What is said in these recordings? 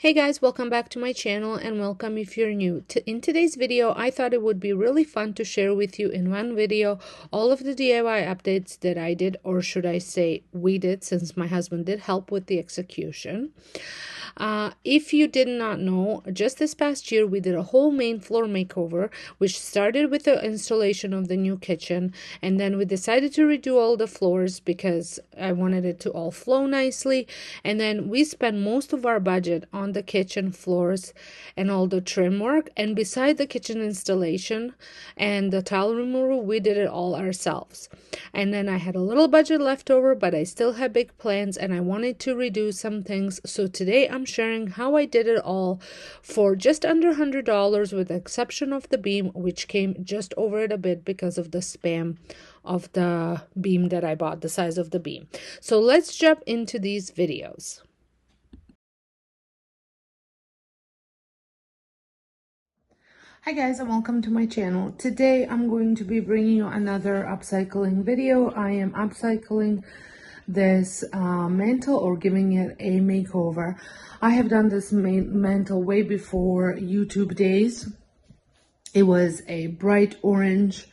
Hey guys, welcome back to my channel and welcome if you're new. In today's video, I thought it would be really fun to share with you in one video all of the DIY updates that I did, or should I say we did, since my husband did help with the execution. If you did not know, just this past year we did a whole main floor makeover, which started with the installation of the new kitchen, and then we decided to redo all the floors because I wanted it to all flow nicely. And then we spent most of our budget on the kitchen floors and all the trim work, and beside the kitchen installation and the tile removal, we did it all ourselves. And then I had a little budget left over, but I still had big plans and I wanted to redo some things. So today I'm sharing how I did it all for just under $100, with the exception of the beam, which came just over it a bit because of the spam of the beam that I bought, the size of the beam. So let's jump into these videos. Hi guys, and welcome to my channel. Today I'm going to be bringing you another upcycling video. I am upcycling this mantle, or giving it a makeover. I have done this mantle way before YouTube days. It was a bright orange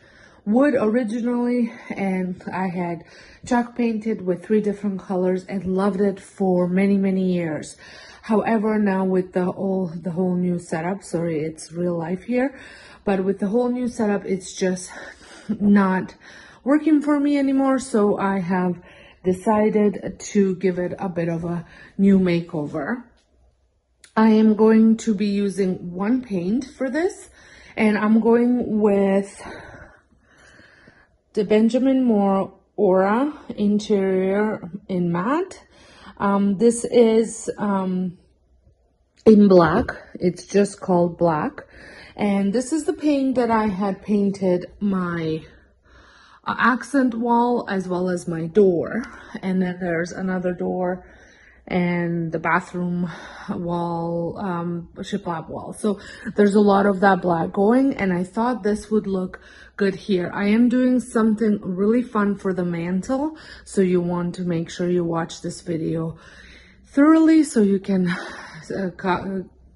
wood originally, and I had chalk painted with 3 different colors and loved it for many years. However, now with the whole new setup, sorry, it's real life here, but with the whole new setup, it's just not working for me anymore. So I have decided to give it a bit of a new makeover. I am going to be using one paint for this, and I'm going with the Benjamin Moore Aura Interior in Matte. This is in black. It's just called black. And this is the paint that I had painted my accent wall as well as my door. And then there's another door and the bathroom wall, shiplap wall. So there's a lot of that black going, and I thought this would look good here. I am doing something really fun for the mantle, so you want to make sure you watch this video thoroughly so you can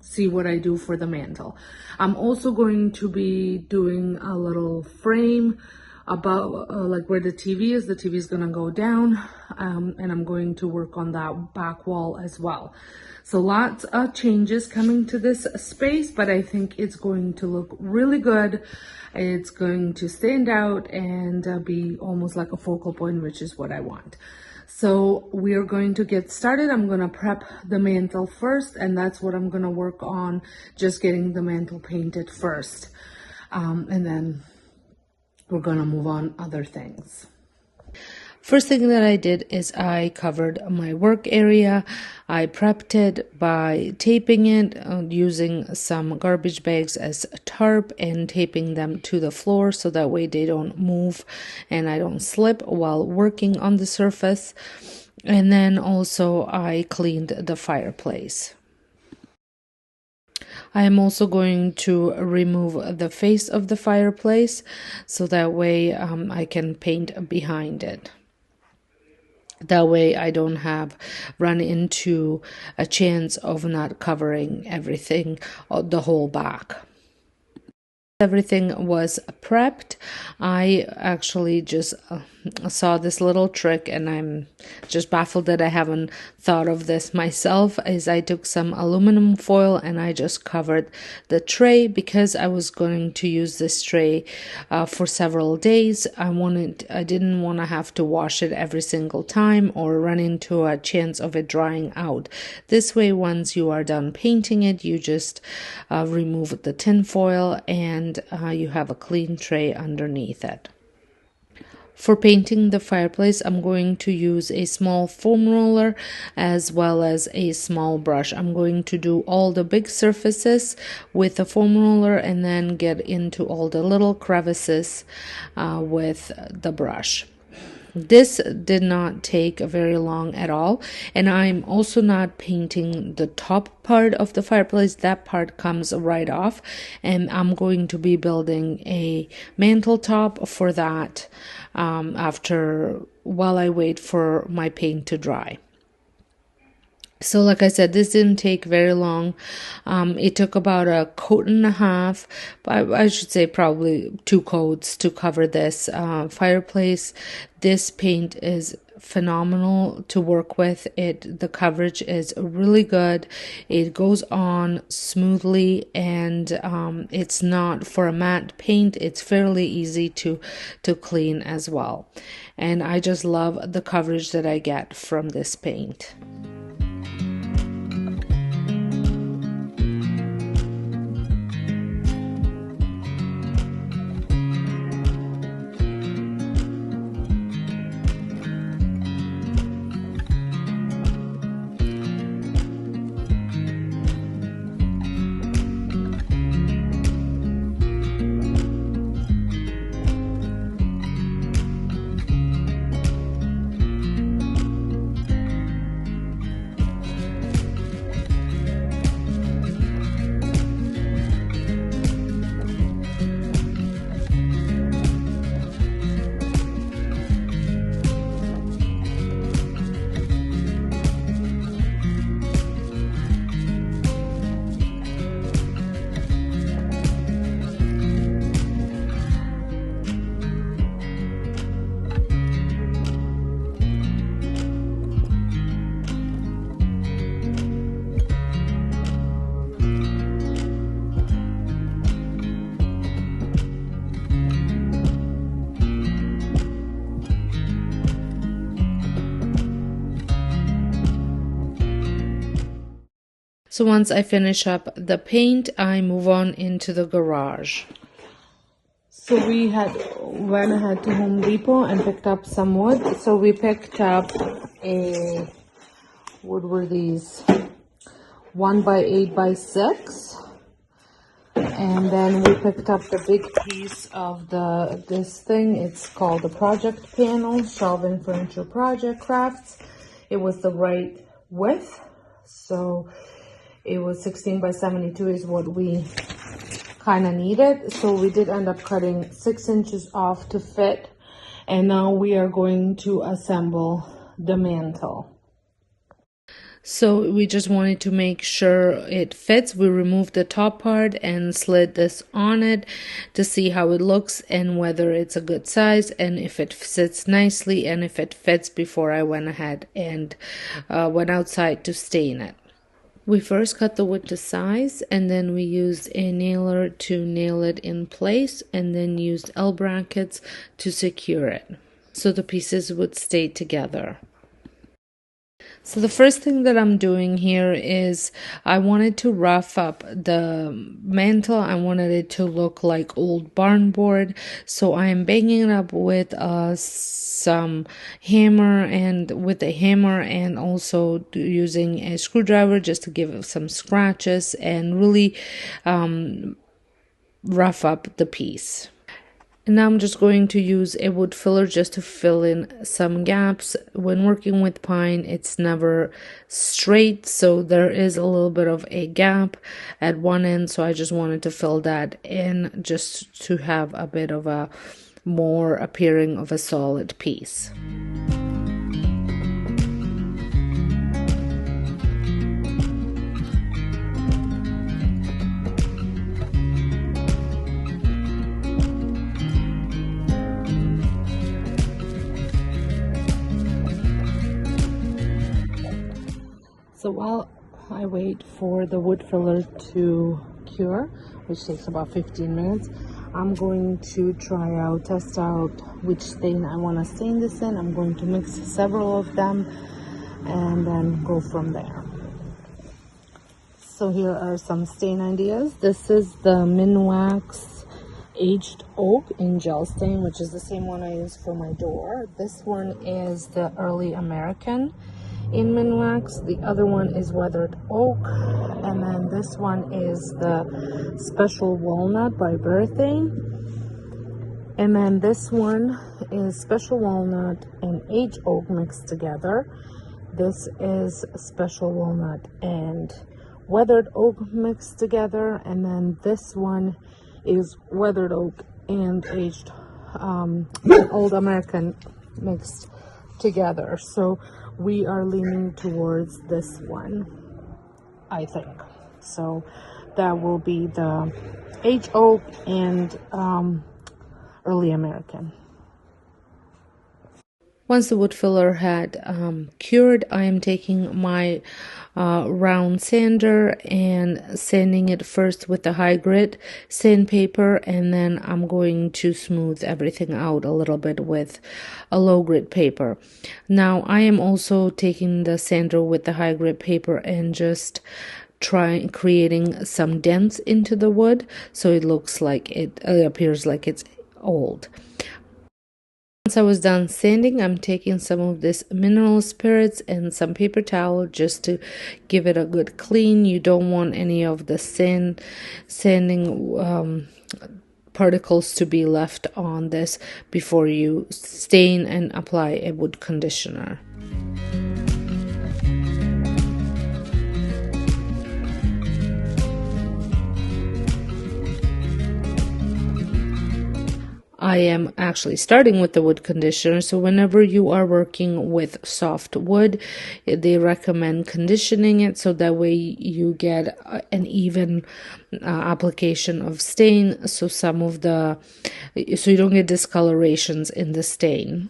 see what I do for the mantle. I'm also going to be doing a little frame above, like where the TV is. The TV is gonna go down, and I'm going to work on that back wall as well. So lots of changes coming to this space, but I think it's going to look really good. It's going to stand out and be almost like a focal point, which is what I want. So we are going to get started. I'm going to prep the mantle first, and that's what I'm going to work on, just getting the mantle painted first. And then we're going to move on other things. First thing that I did is I covered my work area. I prepped it by taping it, using some garbage bags as a tarp and taping them to the floor so that way they don't move and I don't slip while working on the surface. And then also I cleaned the fireplace. I am also going to remove the face of the fireplace so that way I can paint behind it. That way I don't have run into a chance of not covering everything, the whole back. Everything was prepped. I actually just saw this little trick, and I'm just baffled that I haven't thought of this myself. Is I took some aluminum foil and I just covered the tray, because I was going to use this tray for several days. I didn't want to have to wash it every single time or run into a chance of it drying out. This way, once you are done painting it, you just remove the tin foil and you have a clean tray underneath it. For painting the fireplace, I'm going to use a small foam roller as well as a small brush. I'm going to do all the big surfaces with a foam roller and then get into all the little crevices with the brush. This did not take very long at all, and I'm also not painting the top part of the fireplace. That part comes right off, and I'm going to be building a mantle top for that while I wait for my paint to dry. So like I said, this didn't take very long. It took about a coat and a half, I should say probably 2 coats to cover this fireplace. This paint is phenomenal to work with. The coverage is really good. It goes on smoothly, and it's not for a matte paint. It's fairly easy to clean as well. And I just love the coverage that I get from this paint. So once I finish up the paint, I move on into the garage. So we went ahead to Home Depot and picked up some wood. So we picked up what were these? 1x8x6. And then we picked up the big piece of this thing. It's called the project panel, Shelving Furniture Project Crafts. It was the right width. So it was 16x72 is what we kind of needed. So we did end up cutting 6 inches off to fit. And now we are going to assemble the mantle. So we just wanted to make sure it fits. We removed the top part and slid this on it to see how it looks and whether it's a good size and if it sits nicely and if it fits before I went ahead and went outside to stain it. We first cut the wood to size, and then we used a nailer to nail it in place, and then used L brackets to secure it so the pieces would stay together. So the first thing that I'm doing here is I wanted to rough up the mantle. I wanted it to look like old barn board. So I am banging it up with some hammer and also using a screwdriver just to give it some scratches and really rough up the piece. And now I'm just going to use a wood filler just to fill in some gaps. When working with pine, it's never straight, so there is a little bit of a gap at one end, so I just wanted to fill that in just to have a bit of a more appearing of a solid piece. So while I wait for the wood filler to cure, which takes about 15 minutes, I'm going to test out which stain I want to stain this in. I'm going to mix several of them and then go from there. So here are some stain ideas. This is the Minwax Aged Oak in Gel Stain, which is the same one I use for my door. This one is the Early American in Minwax. The other one is Weathered Oak, and then this one is the Special Walnut by Birthday, and then this one is Special Walnut and Aged Oak mixed together. This is Special Walnut and Weathered Oak mixed together, and then this one is Weathered Oak and Aged Old American mixed together. So we are leaning towards this one, I think. So that will be the H oak and early American. Once the wood filler had cured, I am taking my round sander and sanding it first with the high grit sandpaper, and then I'm going to smooth everything out a little bit with a low grit paper. Now I am also taking the sander with the high grit paper and just creating some dents into the wood so it looks like it appears like it's old. Once I was done sanding, I'm taking some of this mineral spirits and some paper towel just to give it a good clean. You don't want any of the sanding particles to be left on this before you stain and apply a wood conditioner. I am actually starting with the wood conditioner. So whenever you are working with soft wood, they recommend conditioning it so that way you get an even application of stain. So you don't get discolorations in the stain.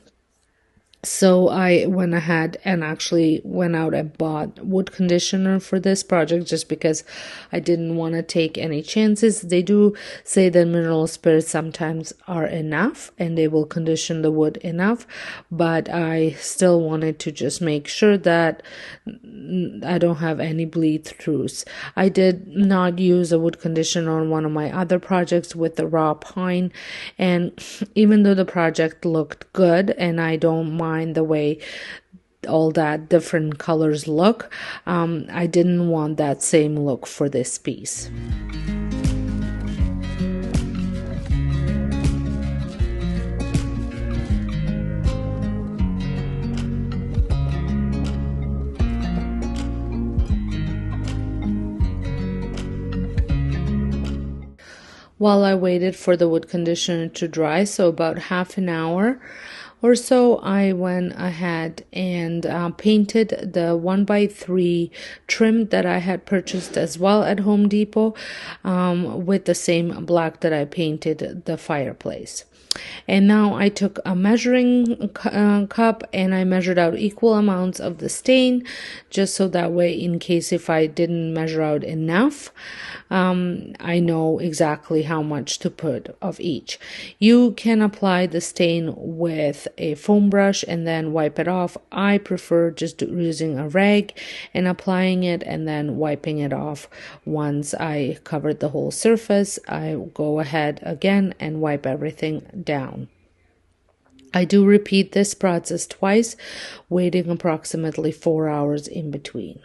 So I went ahead and actually went out and bought wood conditioner for this project just because I didn't want to take any chances. They do say that mineral spirits sometimes are enough and they will condition the wood enough, but I still wanted to just make sure that I don't have any bleed throughs. I did not use a wood conditioner on one of my other projects with the raw pine, and even though the project looked good and I don't mind the way all that different colors look, I didn't want that same look for this piece. While I waited for the wood conditioner to dry, so about half an hour or so, I went ahead and painted the 1x3 trim that I had purchased as well at Home Depot with the same black that I painted the fireplace. And now I took a measuring cup and I measured out equal amounts of the stain, just so that way, in case if I didn't measure out enough, I know exactly how much to put of each. You can apply the stain with a foam brush and then wipe it off. I prefer just using a rag and applying it and then wiping it off. Once I covered the whole surface, I go ahead again and wipe everything down. I do repeat this process twice, waiting approximately 4 hours in between.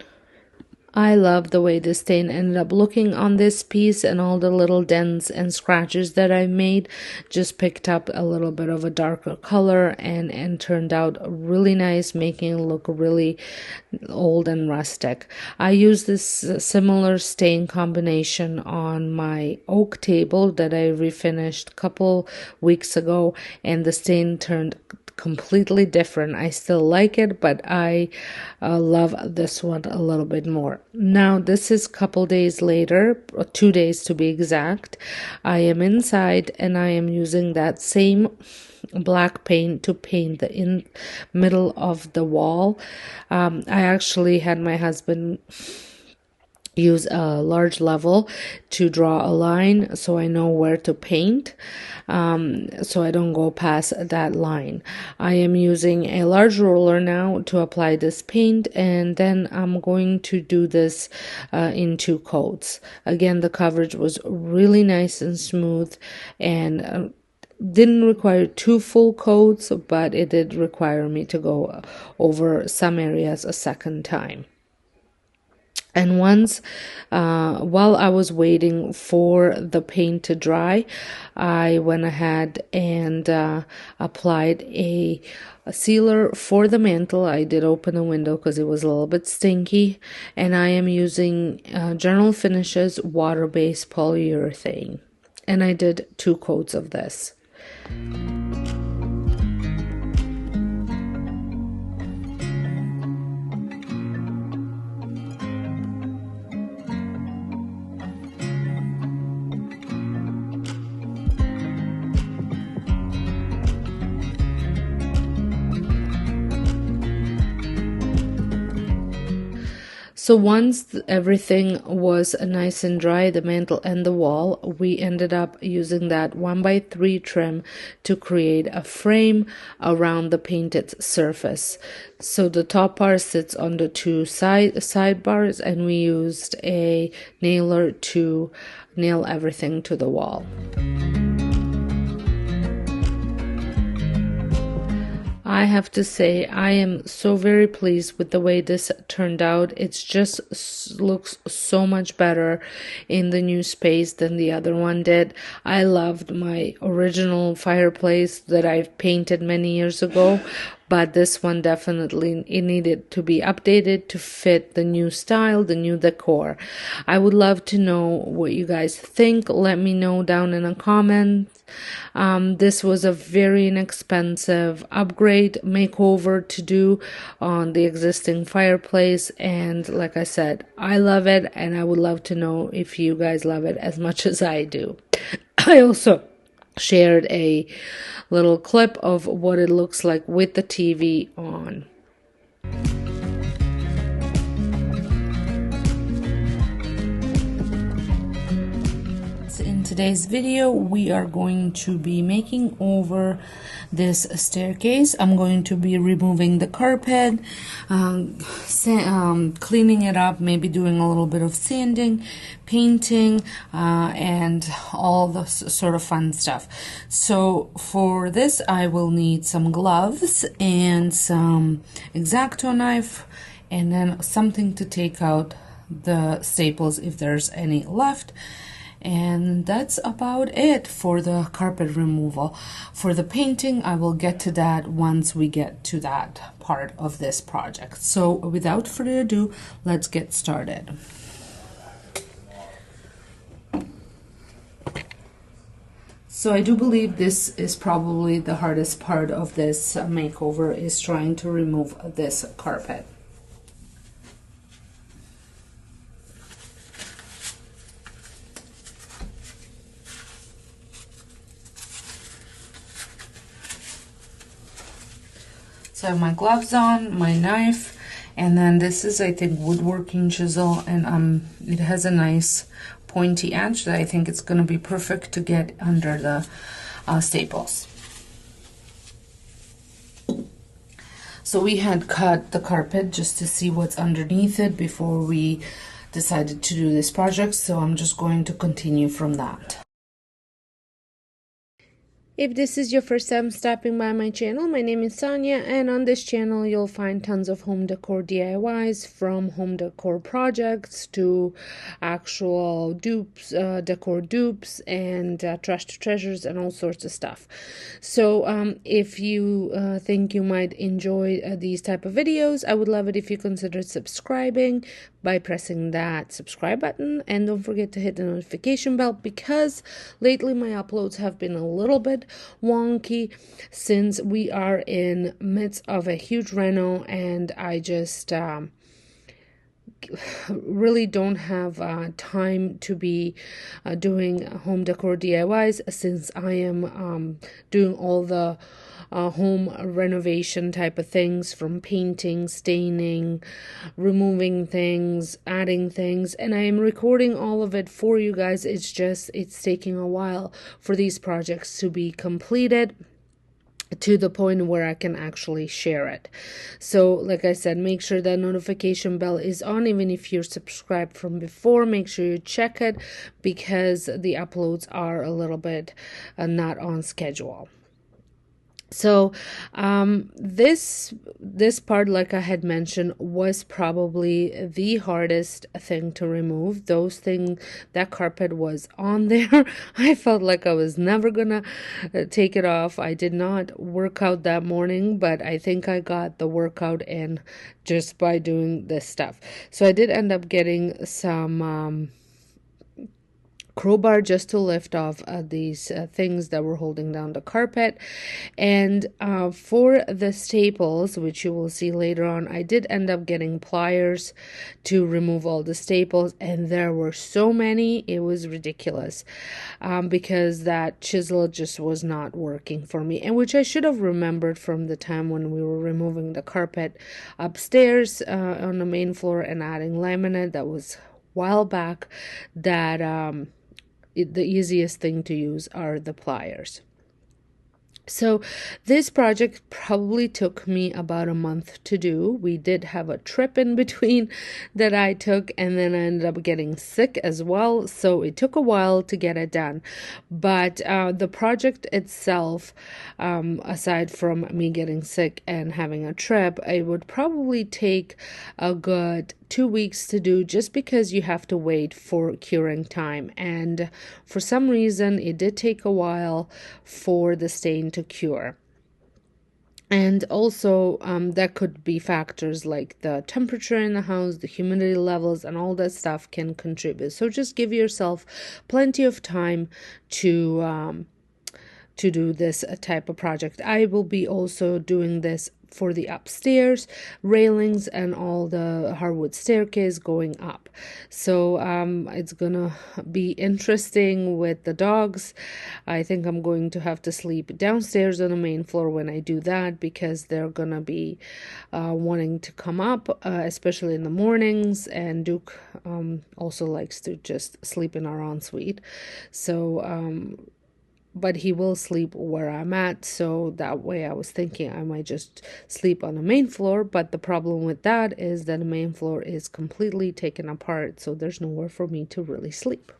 I love the way the stain ended up looking on this piece, and all the little dents and scratches that I made just picked up a little bit of a darker color and turned out really nice, making it look really old and rustic. I used this similar stain combination on my oak table that I refinished a couple weeks ago, and the stain turned completely different. I still like it, but I love this one a little bit more. Now this is a couple days later, 2 days to be exact. I am inside and I am using that same black paint to paint the middle of the wall. I actually had my husband use a large level to draw a line so I know where to paint, so I don't go past that line. I am using a large roller now to apply this paint, and then I'm going to do this in 2 coats. Again, the coverage was really nice and smooth, and didn't require 2 full coats, but it did require me to go over some areas a second time. And once, while I was waiting for the paint to dry, I went ahead and applied a sealer for the mantle. I did open the window because it was a little bit stinky, and I am using General Finishes water-based polyurethane, and I did 2 coats of this. So once everything was nice and dry, the mantle and the wall, we ended up using that 1x3 trim to create a frame around the painted surface. So the top part sits on the two sidebars, and we used a nailer to nail everything to the wall. I have to say, I am so very pleased with the way this turned out. It's just looks so much better in the new space than the other one did. I loved my original fireplace that I painted many years ago, but this one definitely, it needed to be updated to fit the new style, the new decor. I would love to know what you guys think. Let me know down in the comments. This was a very inexpensive upgrade makeover to do on the existing fireplace, and like I said, I love it, and I would love to know if you guys love it as much as I do. I also shared a little clip of what it looks like with the TV on. In today's video, we are going to be making over this staircase. I'm going to be removing the carpet, cleaning it up, maybe doing a little bit of sanding, painting, and all the sort of fun stuff. So for this, I will need some gloves and some X-Acto knife, and then something to take out the staples if there's any left. And that's about it for the carpet removal. For the painting, I will get to that once we get to that part of this project. So without further ado, let's get started. So I do believe this is probably the hardest part of this makeover, is trying to remove this carpet. So I have my gloves on, my knife, and then this is, I think, woodworking chisel, and it has a nice pointy edge that I think it's going to be perfect to get under the staples. So we had cut the carpet just to see what's underneath it before we decided to do this project, so I'm just going to continue from that. If this is your first time stopping by my channel, my name is Sonja, and on this channel you'll find tons of home decor DIYs, from home decor projects to actual dupes, decor dupes, and trash to treasures and all sorts of stuff. So if you think you might enjoy these type of videos, I would love it if you consider subscribing by pressing that subscribe button, and don't forget to hit the notification bell, because lately my uploads have been a little bit wonky since we are in midst of a huge reno, and I just really don't have time to be doing home decor DIYs, since I am doing all the home renovation type of things, from painting, staining, removing things, adding things, and I am recording all of it for you guys. It's just, it's taking a while for these projects to be completed to the point where I can actually share it. So like I said, make sure that notification bell is on. Even if you're subscribed from before, make sure you check it, because the uploads are a little bit not on schedule. So this part, like I had mentioned, was probably the hardest thing to remove. That carpet was on there. I felt like I was never gonna take it off. I did not work out that morning, but I think I got the workout in just by doing this stuff. So I did end up getting some crowbar just to lift off these things that were holding down the carpet. And for the staples, which you will see later on, I did end up getting pliers to remove all the staples, and there were so many, it was ridiculous, because that chisel just was not working for me, and which I should have remembered from the time when we were removing the carpet upstairs on the main floor and adding laminate. That was a while back, that the easiest thing to use are the pliers. So this project probably took me about a month to do. We did have a trip in between that I took, and then I ended up getting sick as well. So it took a while to get it done. But the project itself, aside from me getting sick and having a trip, it would probably take a good 2 weeks to do, just because you have to wait for curing time. And for some reason, it did take a while for the stain to cure. And also, that could be factors like the temperature in the house, the humidity levels, and all that stuff can contribute. So just give yourself plenty of time to do this type of project. I will be also doing this for the upstairs railings and all the hardwood staircase going up. So it's gonna be interesting with the dogs. I think I'm going to have to sleep downstairs on the main floor when I do that, because they're gonna be wanting to come up, especially in the mornings, and Duke also likes to just sleep in our ensuite. So but he will sleep where I'm at, so that way I was thinking I might just sleep on the main floor. But the problem with that is that the main floor is completely taken apart, so there's nowhere for me to really sleep.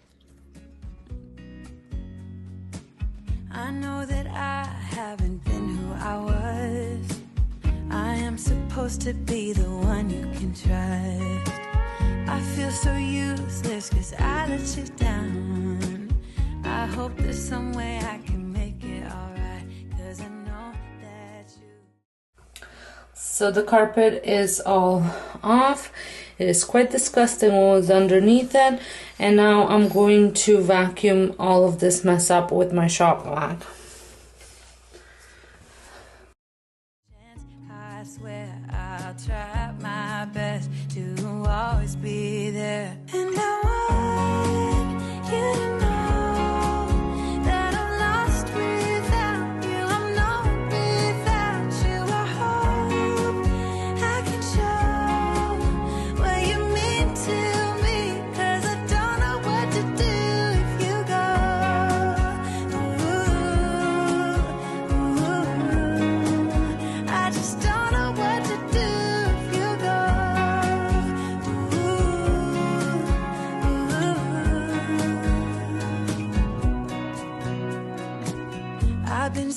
I know that I haven't been who I was. I am supposed to be the one you can trust. I feel so useless 'cause I let you down. I hope there's some way I can make it alright, 'cause I know that you... So the carpet is all off. It is quite disgusting what was underneath it. And now I'm going to vacuum all of this mess up with my shop vac. I swear I'll try my best to always be there. And I want you to know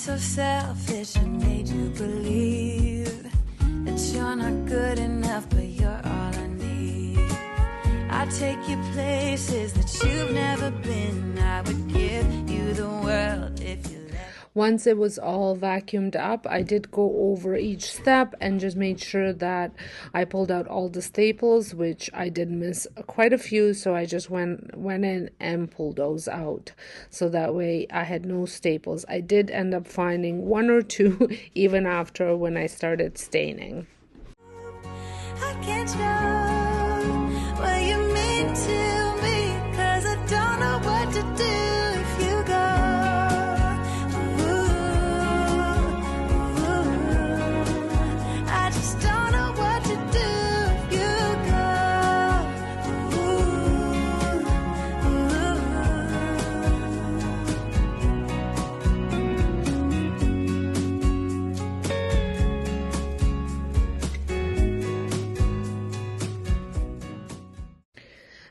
so selfish and made you believe that you're not good enough, but you're all I need. I take you places that you've never been. I would give you the world if you let. Once it was all vacuumed up, I did go over each step and just made sure that I pulled out all the staples, which I did miss quite a few, so I just went in and pulled those out. So that way I had no staples. I did end up finding one or two even after when I started staining. I can't show what you mean to me, 'cause I don't know what to do if you go.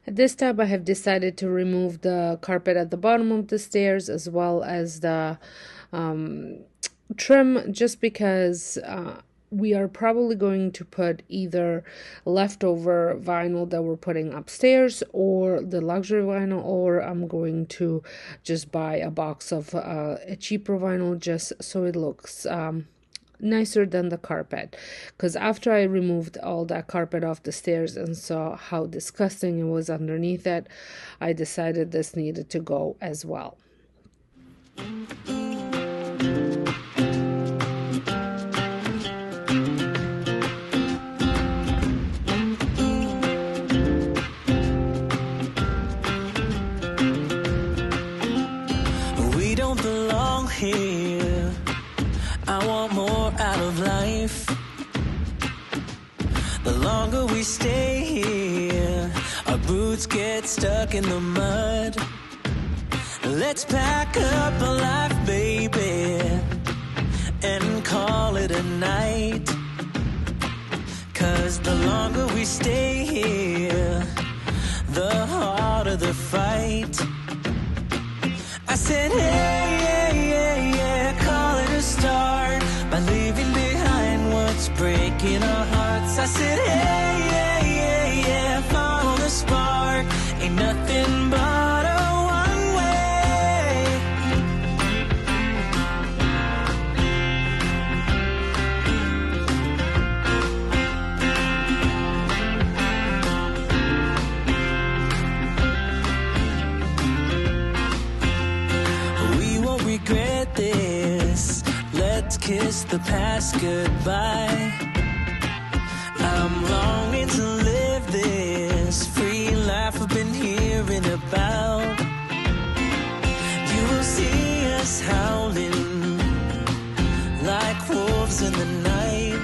This time I have decided to remove the carpet at the bottom of the stairs as well as the trim, just because we are probably going to put either leftover vinyl that we're putting upstairs or the luxury vinyl, or I'm going to just buy a box of a cheaper vinyl just so it looks nicer than the carpet, because after I removed all that carpet off the stairs and saw how disgusting it was underneath it, I decided this needed to go as well. We don't belong here. I want more out of life. The longer we stay here, our boots get stuck in the mud. Let's pack up a life, baby, and call it a night. 'Cause the longer we stay here, the harder the fight. I said, hey, yeah, yeah, yeah, call it a start by leaving behind what's breaking our hearts. I said, hey, yeah, yeah, yeah, follow the spark. Ain't nothing but a one way. We won't regret this. Let's kiss the past goodbye. I'm longing to live this free life I've been hearing about. You will see us howling like wolves in the night.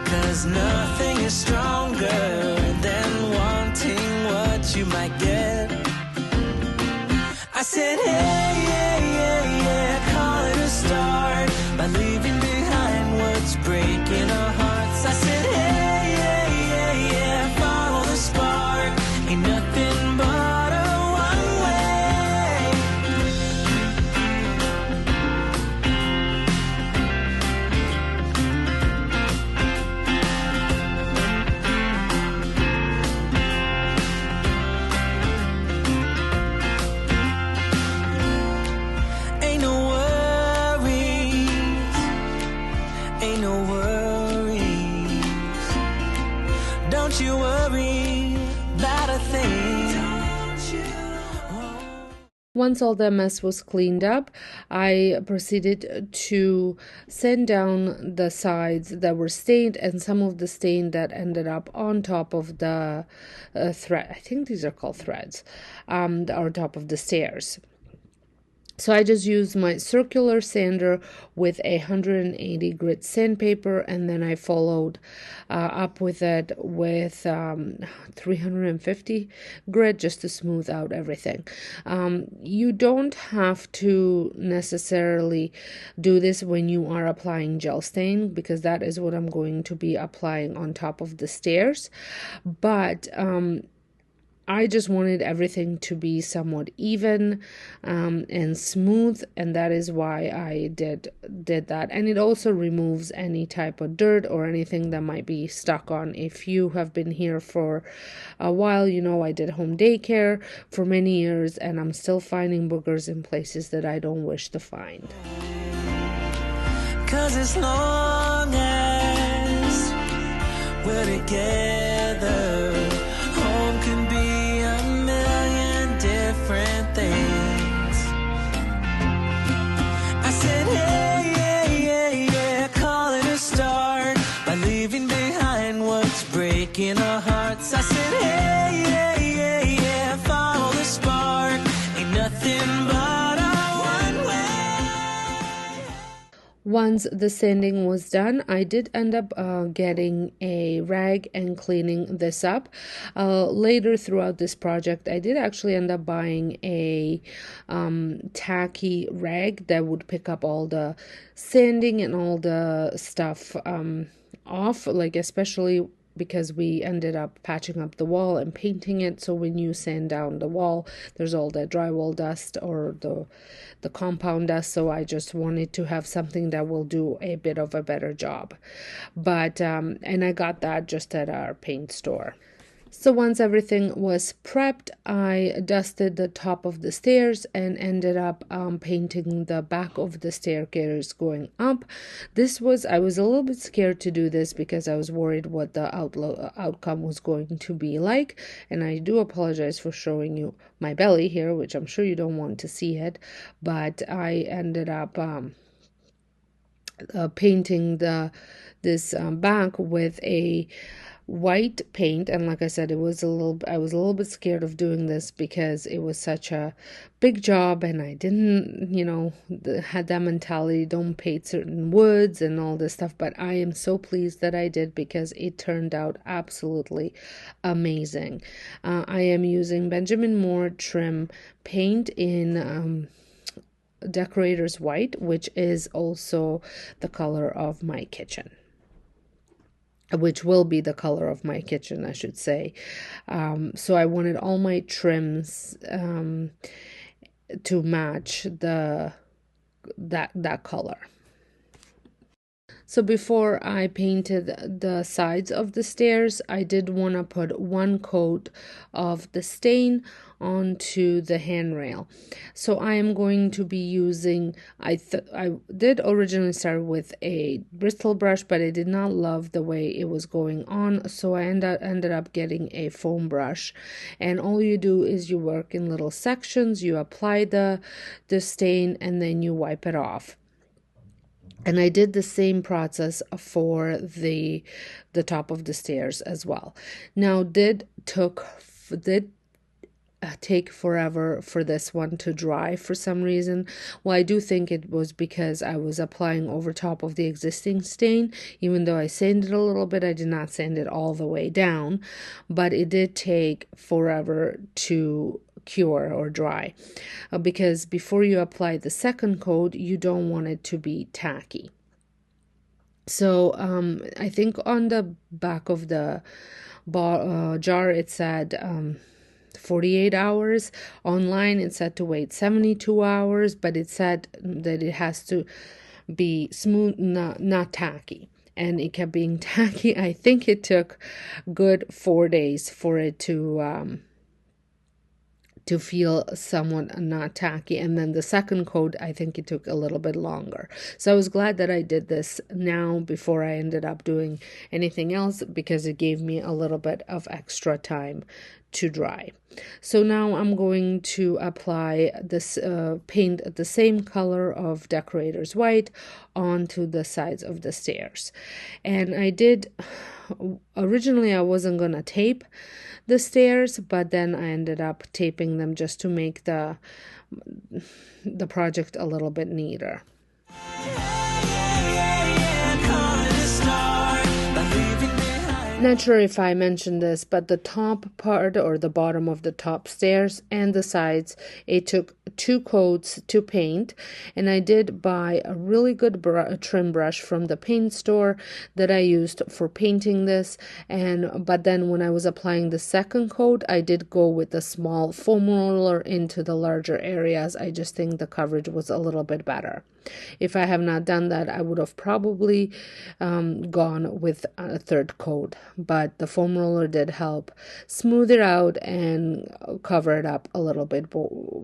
'Cause nothing is stronger than wanting what you might get. I said, hey, yeah, yeah, yeah, call it a start by leaving behind what's breaking our hearts. I said, hey, yeah, yeah, yeah, follow the spark. Ain't nothing but a one way. Ain't no worries, ain't no worries. Don't you worry about a thing. Once all the mess was cleaned up, I proceeded to sand down the sides that were stained and some of the stain that ended up on top of the thread. I think these are called threads, on top of the stairs. So I just used my circular sander with 180 grit sandpaper, and then I followed up with it with 350 grit just to smooth out everything. You don't have to necessarily do this when you are applying gel stain, because that is what I'm going to be applying on top of the stairs. But I just wanted everything to be somewhat even and smooth, and that is why I did that. And it also removes any type of dirt or anything that might be stuck on. If you have been here for a while, you know I did home daycare for many years, and I'm still finding boogers in places that I don't wish to find. 'Cause as long as we're together, home can be a million different things. I said, hey, yeah, yeah, yeah, call it a start by leaving behind what's breaking our hearts. I said, hey, yeah, yeah, yeah, follow the spark. Ain't nothing but a one way. Once the sanding was done, I did end up getting a rag and cleaning this up. Later throughout this project, I did actually end up buying a tacky rag that would pick up all the sanding and all the stuff off, like especially because we ended up patching up the wall and painting it. So when you sand down the wall, there's all the drywall dust or the compound dust. So I just wanted to have something that will do a bit of a better job. But and I got that just at our paint store. So once everything was prepped, I dusted the top of the stairs and ended up painting the back of the staircase going up. I was a little bit scared to do this because I was worried what the outcome was going to be like. And I do apologize for showing you my belly here, which I'm sure you don't want to see it. But I ended up painting this back with a white paint, and like I said, I was a little bit scared of doing this because it was such a big job, and I didn't, had that mentality, don't paint certain woods and all this stuff. But I am so pleased that I did because it turned out absolutely amazing. I am using Benjamin Moore trim paint in decorator's white, which is also the color of my kitchen, which will be the color of my kitchen, I should say. So I wanted all my trims to match that color. So before I painted the sides of the stairs, I did want to put one coat of the stain onto the handrail. So I am going to be using, I did originally start with a bristle brush, but I did not love the way it was going on. So I ended up getting a foam brush. And all you do is you work in little sections, you apply the stain, and then you wipe it off. And I did the same process for the top of the stairs as well. Now, did take forever for this one to dry for some reason. Well, I do think it was because I was applying over top of the existing stain. Even though I sanded a little bit, I did not sand it all the way down, but it did take forever to cure or dry, because before you apply the second coat, you don't want it to be tacky. So I think on the back of the jar it said 48 hours. Online it said to wait 72 hours, but it said that it has to be smooth, not tacky. And it kept being tacky. I think it took good 4 days for it to feel somewhat not tacky. And then the second coat, I think it took a little bit longer. So I was glad that I did this now before I ended up doing anything else, because it gave me a little bit of extra time to dry. So now I'm going to apply this paint the same color of decorator's white onto the sides of the stairs. And I did, originally I wasn't gonna tape the stairs, but then I ended up taping them just to make the project a little bit neater. Not sure if I mentioned this, but the top part or the bottom of the top stairs and the sides, it took 2 coats to paint, and I did buy a really good trim brush from the paint store that I used for painting this. But then when I was applying the second coat, I did go with a small foam roller into the larger areas. I just think the coverage was a little bit better. If I have not done that, I would have probably gone with a third coat, but the foam roller did help smooth it out and cover it up a little bit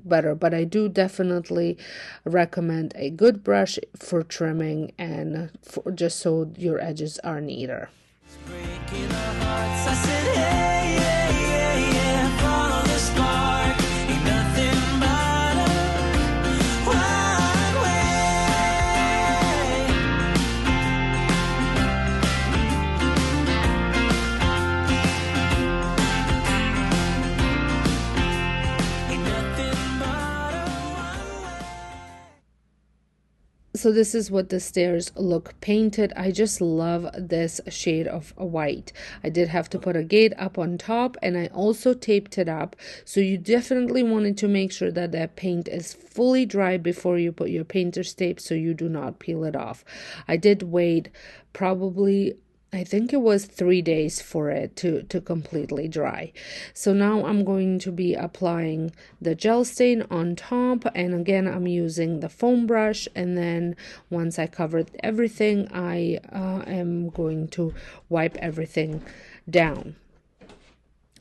better. But I do definitely recommend a good brush for trimming and just so your edges are neater. Breaking our hearts, I said, hey, yeah, yeah, yeah, follow the spark, ain't nothing but a wild So this is what the stairs look painted. I just love this shade of white. I did have to put a gate up on top, and I also taped it up. So you definitely wanted to make sure that that paint is fully dry before you put your painter's tape so you do not peel it off. I did wait probably, I think it was 3 days for it to completely dry. So now I'm going to be applying the gel stain on top, and again I'm using the foam brush, and then once I covered everything, I am going to wipe everything down.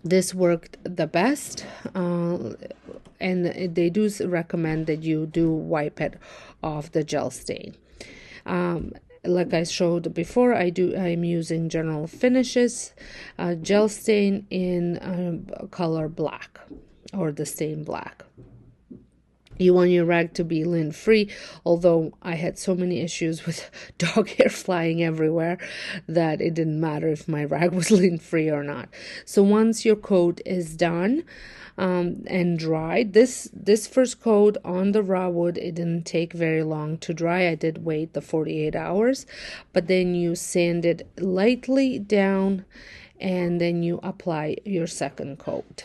This worked the best, and they do recommend that you do wipe it off the gel stain. Like I showed before, I'm using General Finishes gel stain in color black, or the stain black. You want your rag to be lint free, although I had so many issues with dog hair flying everywhere that it didn't matter if my rag was lint free or not. So once your coat is done and dried, this first coat on the raw wood, it didn't take very long to dry. I did wait the 48 hours, but then you sand it lightly down and then you apply your second coat.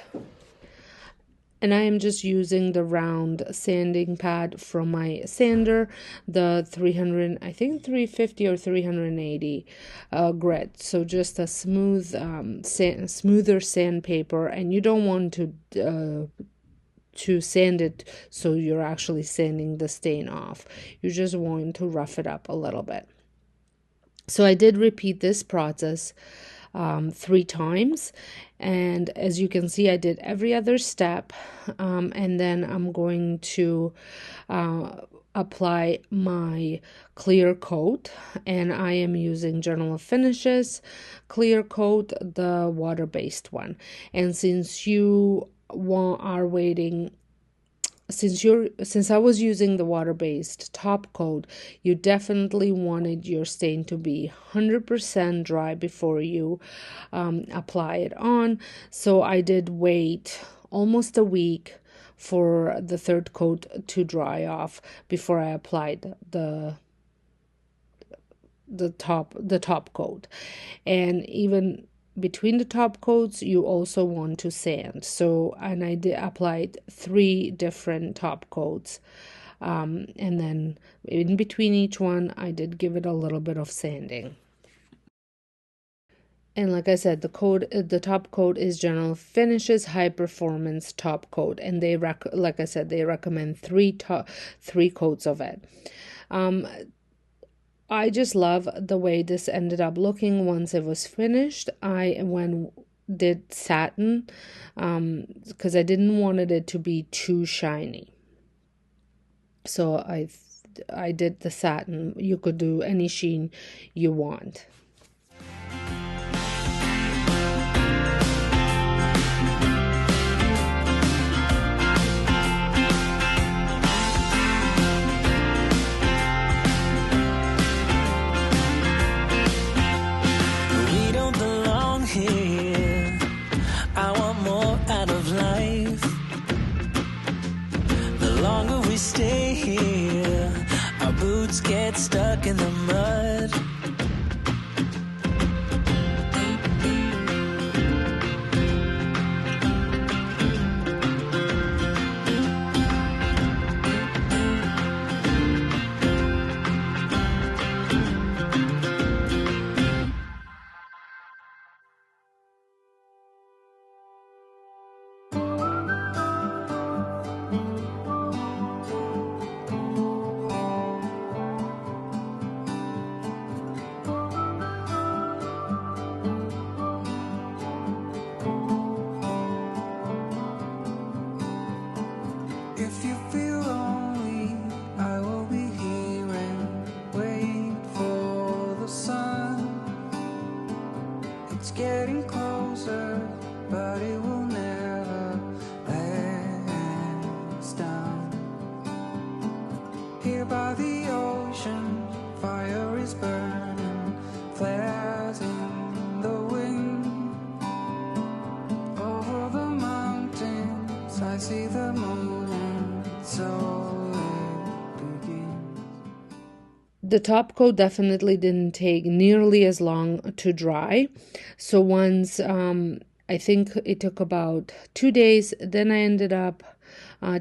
And I am just using the round sanding pad from my sander, the 300, I think 350 or 380 grit. So just a smooth, smoother sandpaper, and you don't want to sand it so you're actually sanding the stain off. You just want to rough it up a little bit. So I did repeat this process 3 times, and as you can see, I did every other step, and then I'm going to apply my clear coat, and I am using Journal of Finishes clear coat, the water-based one. And since you are waiting, since I was using the water-based top coat, you definitely wanted your stain to be 100% dry before you apply it on. So I did wait almost a week for the third coat to dry off before I applied the top coat. And even between the top coats, you also want to sand. So, and I did applied 3 different top coats, and then in between each one, I did give it a little bit of sanding. And like I said, the top coat is General Finishes High Performance Top Coat, and they like I said, they recommend 3 coats of it. I just love the way this ended up looking once it was finished. I did satin because I didn't want it to be too shiny. So I did the satin. You could do any sheen you want. We stay here, our boots get stuck in the mud. If you feel lonely, I will be here and wait for the sun. It's getting closer, but it will never last down. Here by the ocean, fire is burning, flares in the wind. Over the mountains, I see the moon. The top coat definitely didn't take nearly as long to dry. So once, I think it took about 2 days, then I ended up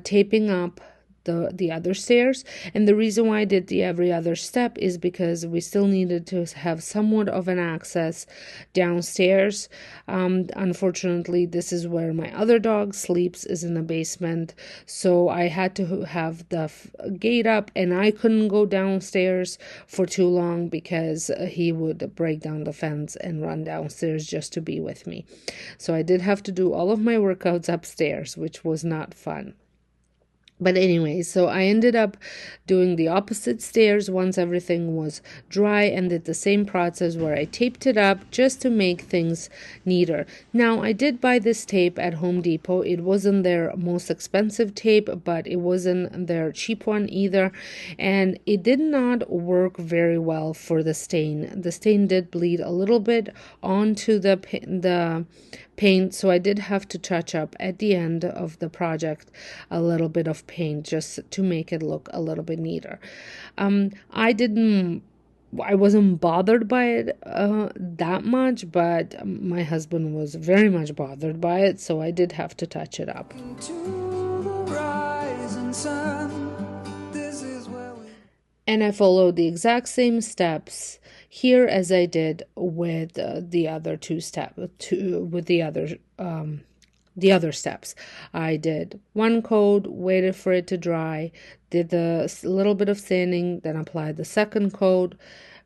taping up the other stairs. And the reason why I did the every other step is because we still needed to have somewhat of an access downstairs. Unfortunately, this is where my other dog sleeps, is in the basement, so I had to have the gate up, and I couldn't go downstairs for too long because he would break down the fence and run downstairs just to be with me. So I did have to do all of my workouts upstairs, which was not fun. But anyway, so I ended up doing the opposite stairs once everything was dry, and did the same process where I taped it up just to make things neater. Now, I did buy this tape at Home Depot. It wasn't their most expensive tape, but it wasn't their cheap one either. And it did not work very well for the stain. The stain did bleed a little bit onto the paint, so I did have to touch up at the end of the project a little bit of paint just to make it look a little bit neater. I wasn't bothered by it that much, but my husband was very much bothered by it, so I did have to touch it up. And I followed the exact same steps here as I did with the other steps. I did one coat, waited for it to dry, did a little bit of sanding, then applied the second coat,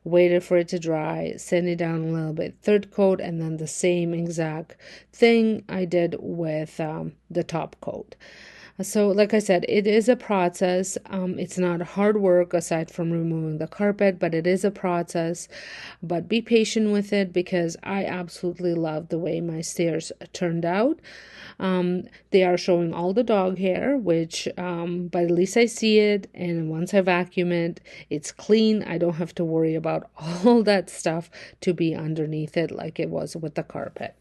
waited for it to dry, sand it down a little bit, third coat, and then the same exact thing I did with the top coat. So like I said, it is a process. It's not hard work aside from removing the carpet, but it is a process. But be patient with it, because I absolutely love the way my stairs turned out. They are showing all the dog hair, which, but at least I see it. And once I vacuum it, it's clean. I don't have to worry about all that stuff to be underneath it like it was with the carpet.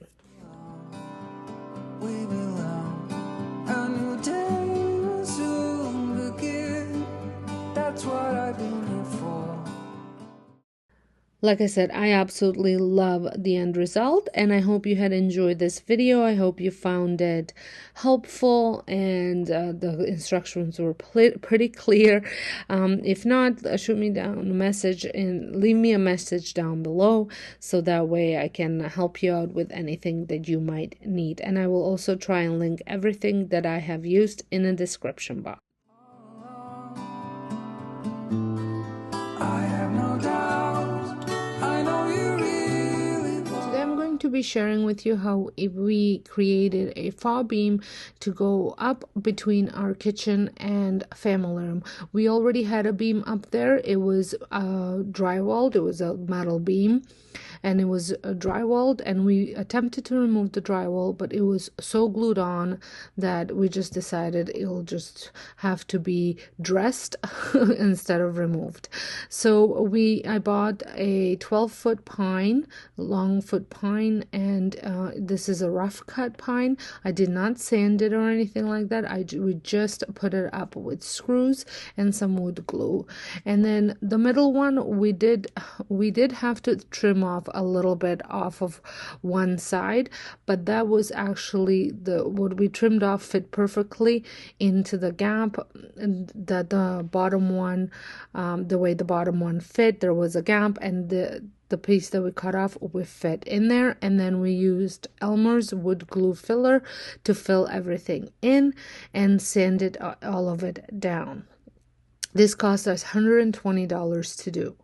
That's what I've been here for. Like I said, I absolutely love the end result, and I hope you had enjoyed this video. I hope you found it helpful, and the instructions were pretty clear. If not, shoot me down a message and leave me a message down below, so that way I can help you out with anything that you might need. And I will also try and link everything that I have used in the description box. I have no doubt, I know you really want. Today I'm going to be sharing with you how we created a faux beam to go up between our kitchen and family room. We already had a beam up there. It was drywalled. It was a metal beam, and it was drywalled, and we attempted to remove the drywall, but it was so glued on that we just decided it'll just have to be dressed instead of removed. So I bought a 12-foot pine, long foot pine, and this is a rough cut pine. I did not sand it or anything like that. We just put it up with screws and some wood glue. And then the middle one, we did have to trim off a little bit off of one side, but that was actually what we trimmed off fit perfectly into the gap that the bottom one, the way the bottom one fit, there was a gap, and the piece that we cut off would fit in there. And then we used Elmer's wood glue filler to fill everything in and sanded all of it down. This cost us $120 to do.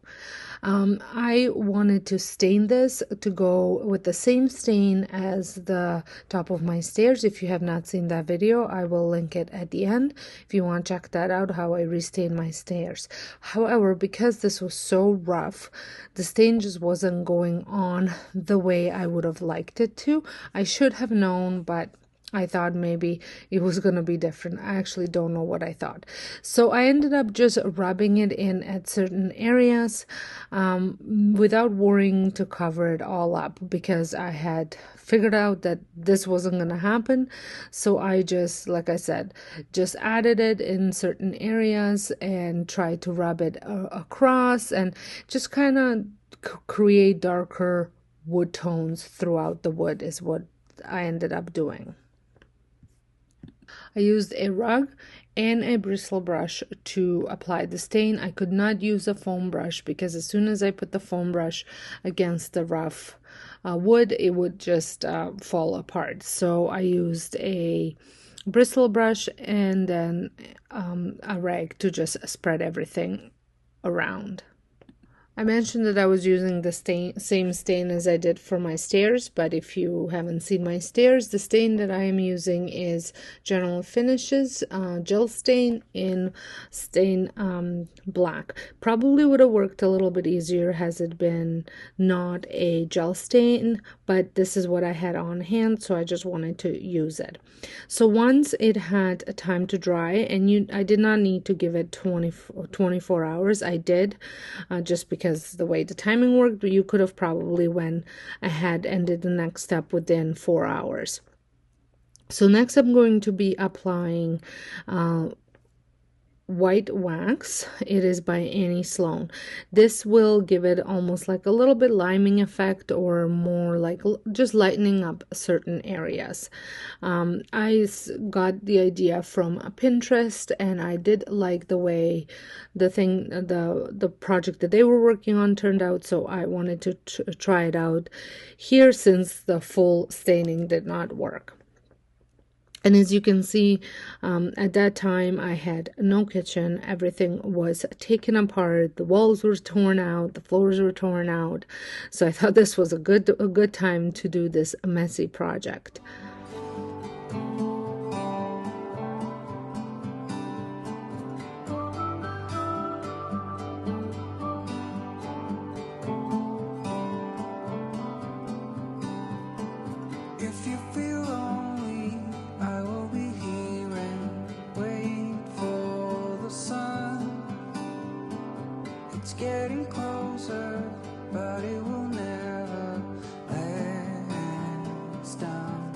I wanted to stain this to go with the same stain as the top of my stairs. If you have not seen that video, I will link it at the end if you want to check that out, how I restain my stairs. However, because this was so rough, the stain just wasn't going on the way I would have liked it to. I should have known, but I thought maybe it was going to be different. I actually don't know what I thought. So I ended up just rubbing it in at certain areas without worrying to cover it all up, because I had figured out that this wasn't going to happen. So I just, like I said, just added it in certain areas and tried to rub it across and just kind of create darker wood tones throughout the wood is what I ended up doing. I used a rug and a bristle brush to apply the stain. I could not use a foam brush because as soon as I put the foam brush against the rough wood, it would just fall apart. So I used a bristle brush and then a rag to just spread everything around. I mentioned that I was using the same stain as I did for my stairs, but if you haven't seen my stairs, the stain that I am using is General Finishes gel stain in stain black. Probably would have worked a little bit easier has it been not a gel stain, but this is what I had on hand, so I just wanted to use it. So once it had time to dry, and I did not need to give it 24 hours. I did, just because the way the timing worked, you could have probably went ahead and did the next step within 4 hours. So next I'm going to be applying white wax. It is by Annie Sloan. This will give it almost like a little bit liming effect, or more like just lightening up certain areas. I got the idea from Pinterest, and I did like the way the project that they were working on turned out, so I wanted to try it out here since the full staining did not work. And as you can see, at that time I had no kitchen. Everything was taken apart. The walls were torn out. The floors were torn out. So I thought this was a good time to do this messy project. If you feel lonely, I will be here and wait for the sun. It's getting closer, but it will never let us down.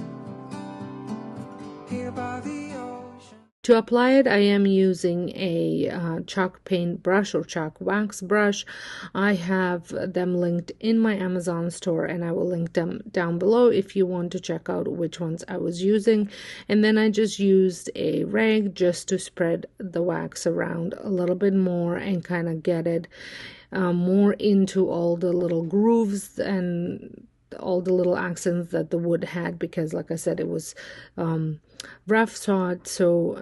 Here by the ocean. To apply it, I am using a chalk paint brush or chalk wax brush. I have them linked in my Amazon store, and I will link them down below if you want to check out which ones I was using. And then I just used a rag just to spread the wax around a little bit more and kind of get it more into all the little grooves and all the little accents that the wood had, because like I said, it was rough sawed, so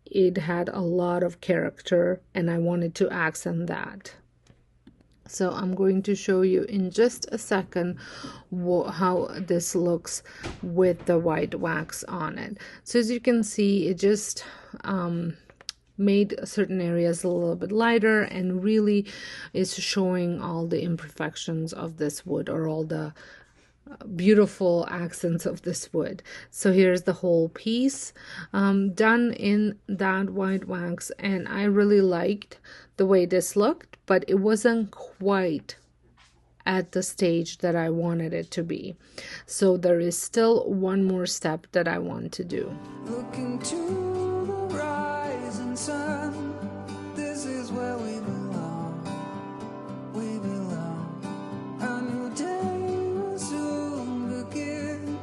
it had a lot of character and I wanted to accent that. So I'm going to show you in just a second how this looks with the white wax on it. So as you can see, it just made certain areas a little bit lighter and really is showing all the imperfections of this wood, or all the beautiful accents of this wood. So here's the whole piece done in that white wax, and I really liked the way this looked, but it wasn't quite at the stage that I wanted it to be. So there is still one more step that I want to do. Looking to the rising sun, this is where we belong. We belong. A new day will soon begin.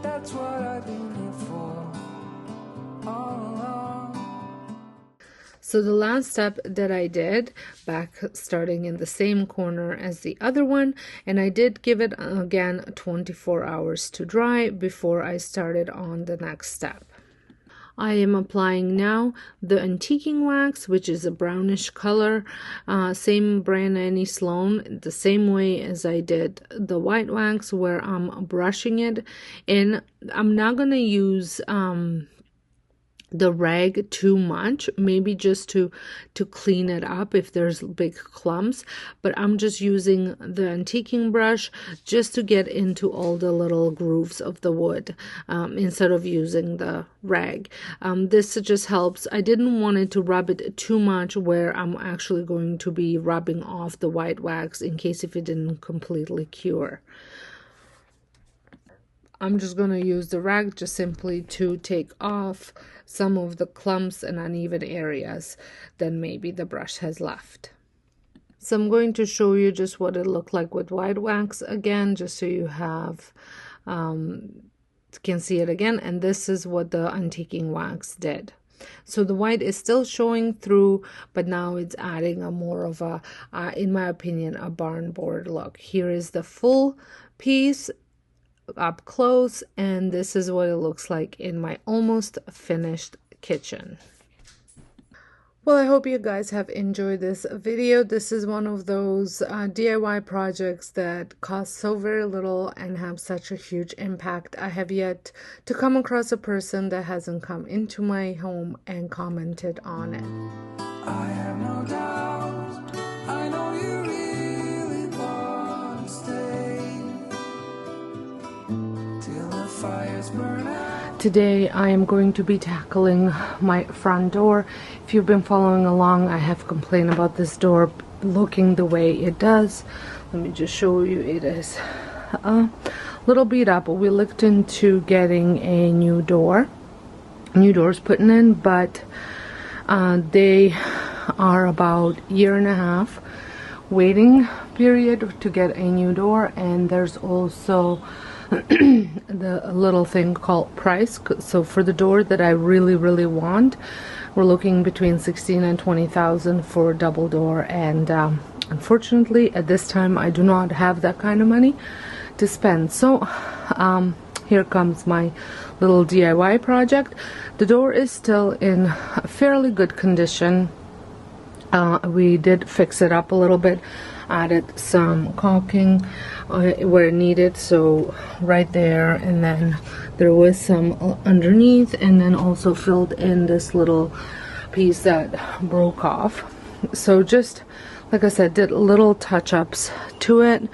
That's what I've been here for all along. So the last step that I did, back starting in the same corner as the other one, and I did give it again 24 hours to dry before I started on the next step. I am applying now the antiquing wax, which is a brownish color, same brand Annie Sloan, the same way as I did the white wax, where I'm brushing it. And I'm not going to use the rag too much, maybe just to clean it up if there's big clumps, but I'm just using the antiquing brush just to get into all the little grooves of the wood instead of using the rag. This just helps. I didn't want it to rub it too much where I'm actually going to be rubbing off the white wax in case if it didn't completely cure. I'm just going to use the rag just simply to take off some of the clumps and uneven areas that maybe the brush has left. So I'm going to show you just what it looked like with white wax again, just so you have can see it again, and this is what the untaking wax did. So the white is still showing through, but now it's adding a more of a, in my opinion, a barn board look. Here is the full piece up close, and this is what it looks like in my almost finished kitchen. Well, I hope you guys have enjoyed this video. This is one of those DIY projects that cost so very little and have such a huge impact. I have yet to come across a person that hasn't come into my home and commented on it. I have no doubt, I know you really want to stay till the fires burn out. Today I am going to be tackling my front door. If you've been following along, I have complained about this door looking the way it does. Let me just show you. It is a little beat up. We looked into getting a new doors putting in, but they are about a year and a half waiting period to get a new door, and there's also the little thing called price. So for the door that I really want, we're looking between 16 and 20,000 for a double door, and unfortunately at this time I do not have that kind of money to spend. So here comes my little DIY project. The door is still in fairly good condition. We did fix it up a little bit, added some caulking where needed, so right there, and then there was some underneath, and then also filled in this little piece that broke off. So just like I said, did little touch-ups to it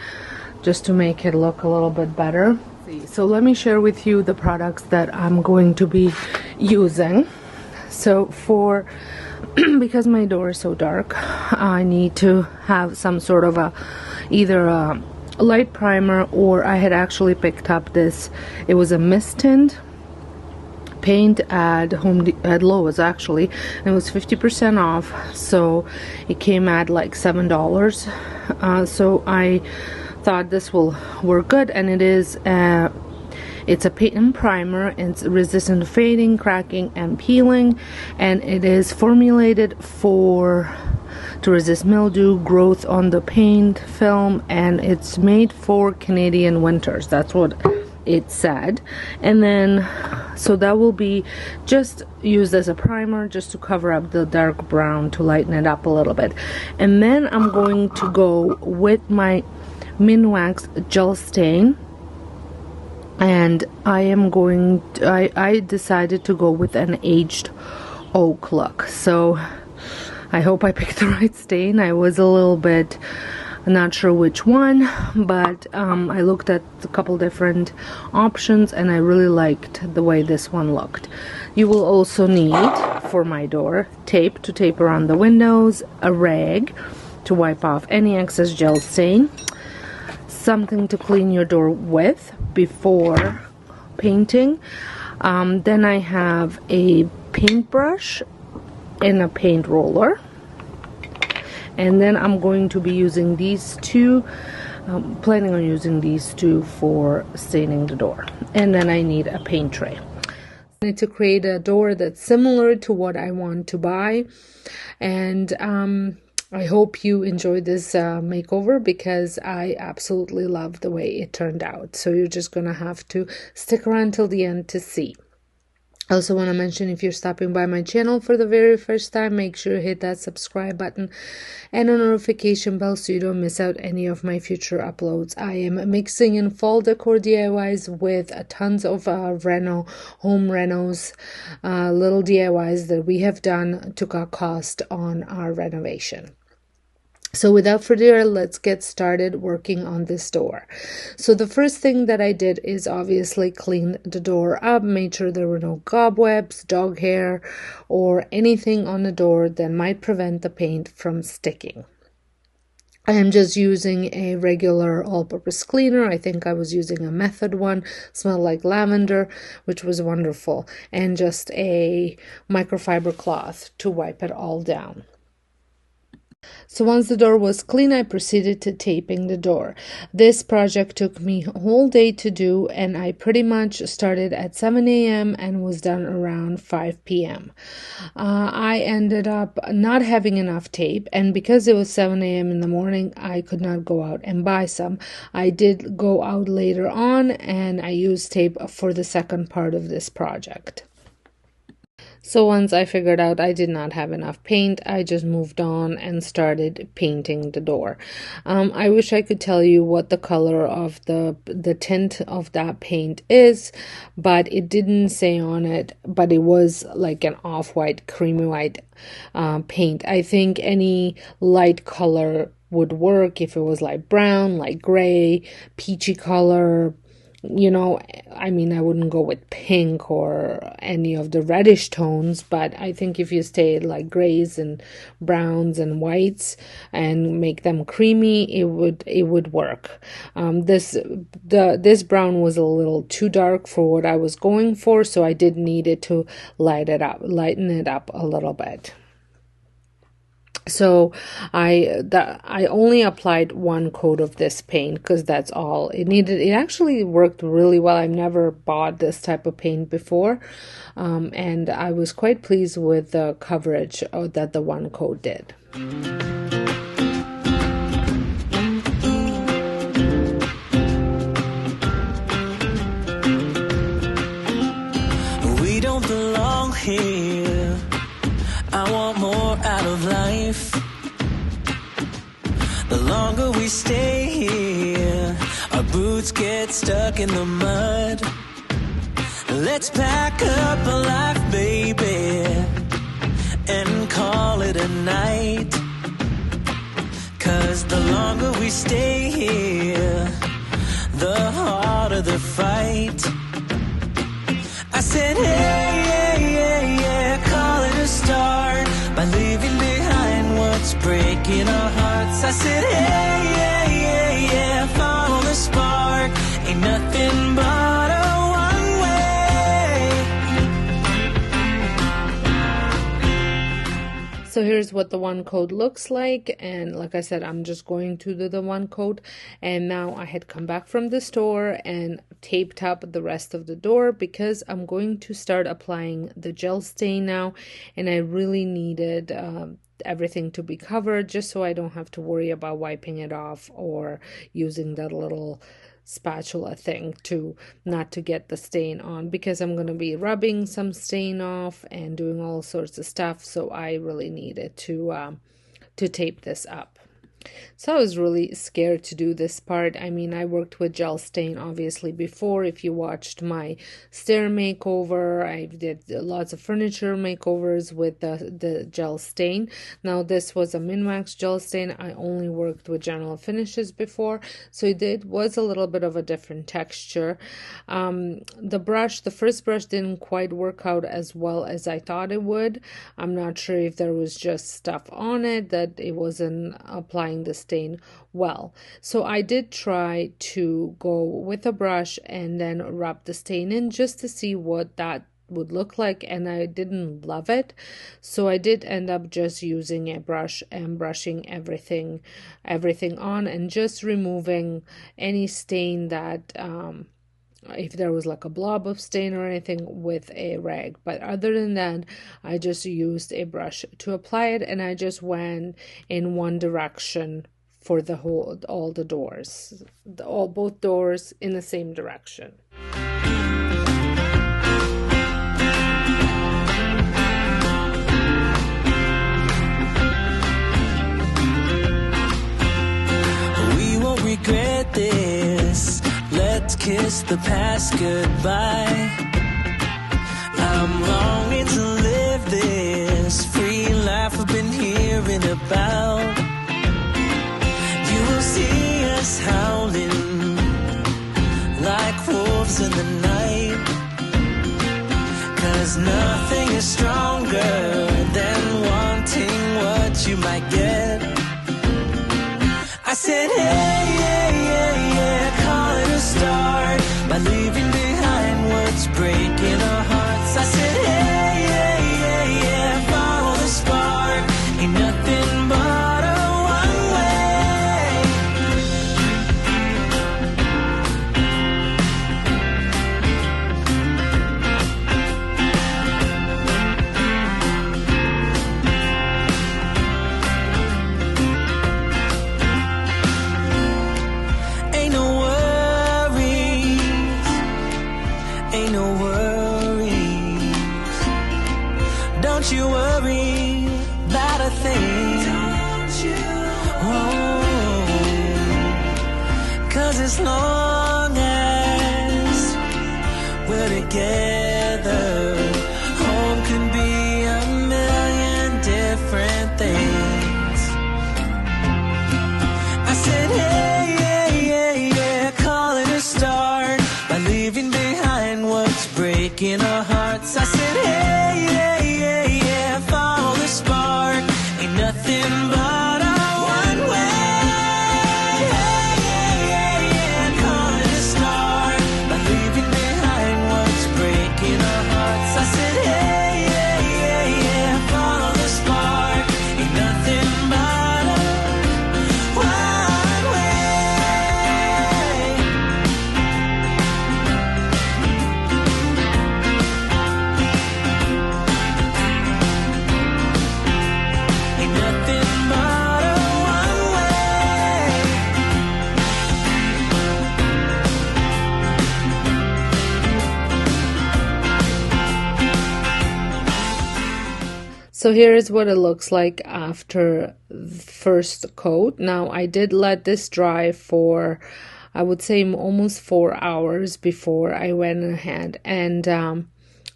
just to make it look a little bit better. So let me share with you the products that I'm going to be using. So for because my door is so dark, I need to have some sort of a either a light primer, or I had actually picked up this, it was a mist tint paint at Lowe's actually, and it was 50% off, so it came at like $7. So I thought this will work good, and it is it's a paint and primer. It's resistant to fading, cracking, and peeling, and it is formulated to resist mildew, growth on the paint film, and it's made for Canadian winters. That's what it said. And then so that will be just used as a primer, just to cover up the dark brown, to lighten it up a little bit. And then I'm going to go with my Minwax gel stain, and I decided to go with an aged oak look. So I hope I picked the right stain. I was a little bit not sure which one, but I looked at a couple different options, and I really liked the way this one looked. You will also need, for my door, tape to tape around the windows, a rag to wipe off any excess gel stain, something to clean your door with before painting. Then I have a paintbrush and a paint roller, and then I'm going to be using these two, planning on using these two for staining the door. And then I need a paint tray. I need to create a door that's similar to what I want to buy, and I hope you enjoyed this makeover, because I absolutely love the way it turned out. So you're just gonna have to stick around till the end to see. I also want to mention, if you're stopping by my channel for the very first time, make sure to hit that subscribe button and a notification bell so you don't miss out any of my future uploads. I am mixing in fall decor DIYs with tons of home renos, little DIYs that we have done to cut cost on our renovation. So without further ado, let's get started working on this door. So the first thing that I did is obviously clean the door up, made sure there were no cobwebs, dog hair, or anything on the door that might prevent the paint from sticking. I am just using a regular all-purpose cleaner. I think I was using a Method one, smelled like lavender, which was wonderful, and just a microfiber cloth to wipe it all down. So once the door was clean, I proceeded to taping the door. This project took me a whole day to do, and I pretty much started at 7 a.m. and was done around 5 p.m. I ended up not having enough tape, and because it was 7 a.m. in the morning, I could not go out and buy some. I did go out later on, and I used tape for the second part of this project. So once I figured out I did not have enough paint, I just moved on and started painting the door. I wish I could tell you what the color of the tint of that paint is, but it didn't say on it, but it was like an off-white, creamy white paint. I think any light color would work if it was like brown, like gray, peachy color. You know, I mean, I wouldn't go with pink or any of the reddish tones, but I think if you stay like grays and browns and whites and make them creamy, it would work. This brown was a little too dark for what I was going for, so I did need it to lighten it up a little bit. So I only applied one coat of this paint because that's all it needed. It actually worked really well. I've never bought this type of paint before, and I was quite pleased with the coverage that the one coat did. We don't belong here. I want more out of life. The longer we stay here, our boots get stuck in the mud. Let's pack up a life, baby, and call it a night. 'Cause the longer we stay here, the harder the fight. I said, hey, yeah, yeah, yeah, call it a start by leaving behind what's breaking our hearts. I said, hey, yeah, yeah, yeah, follow the spark. Ain't nothing but a one way. So here's what the one coat looks like, and like I said, I'm just going to do the one coat. And now I had come back from the store and taped up the rest of the door because I'm going to start applying the gel stain now, and I really needed everything to be covered just so I don't have to worry about wiping it off or using that little spatula thing to not to get the stain on, because I'm going to be rubbing some stain off and doing all sorts of stuff. So I really needed to tape this up. So I was really scared to do this part. I mean, I worked with gel stain obviously before. If you watched my stair makeover, I did lots of furniture makeovers with the gel stain. Now this was a min-wax gel stain. I only worked with general finishes before, so it was a little bit of a different texture. The first brush didn't quite work out as well as I thought it would. I'm not sure if there was just stuff on it that it wasn't applying the stain well. So I did try to go with a brush and then rub the stain in just to see what that would look like, and I didn't love it. So I did end up just using a brush and brushing everything on and just removing any stain that if there was like a blob of stain or anything with a rag. But other than that, I just used a brush to apply it, and I just went in one direction for all the doors, both doors in the same direction. We won't regret this. Let's kiss the past goodbye. I'm longing to live this free life I've been hearing about. You will see us howling like wolves in the night. 'Cause nothing is stronger than wanting what you might get. I said, hey, yeah, yeah, yeah, call it a start by leaving behind what's breaking our hearts. I said, hey, yeah, yeah, yeah, follow the spark. Ain't nothing but a together. Home can be a million different things. I said, hey, yeah, yeah, yeah, call it a start by leaving behind what's breaking our hearts. I said, hey, yeah, yeah, yeah, follow the spark. Ain't nothing but a one way. Hey, yeah, yeah, yeah, call it a start by leaving behind what's breaking our hearts. I said, hey, yeah, yeah, yeah, follow the spark. Ain't nothing but a one way. Ain't nothing but a one way. So here is what it looks like after the first coat. Now I did let this dry for, I would say, almost 4 hours before I went ahead and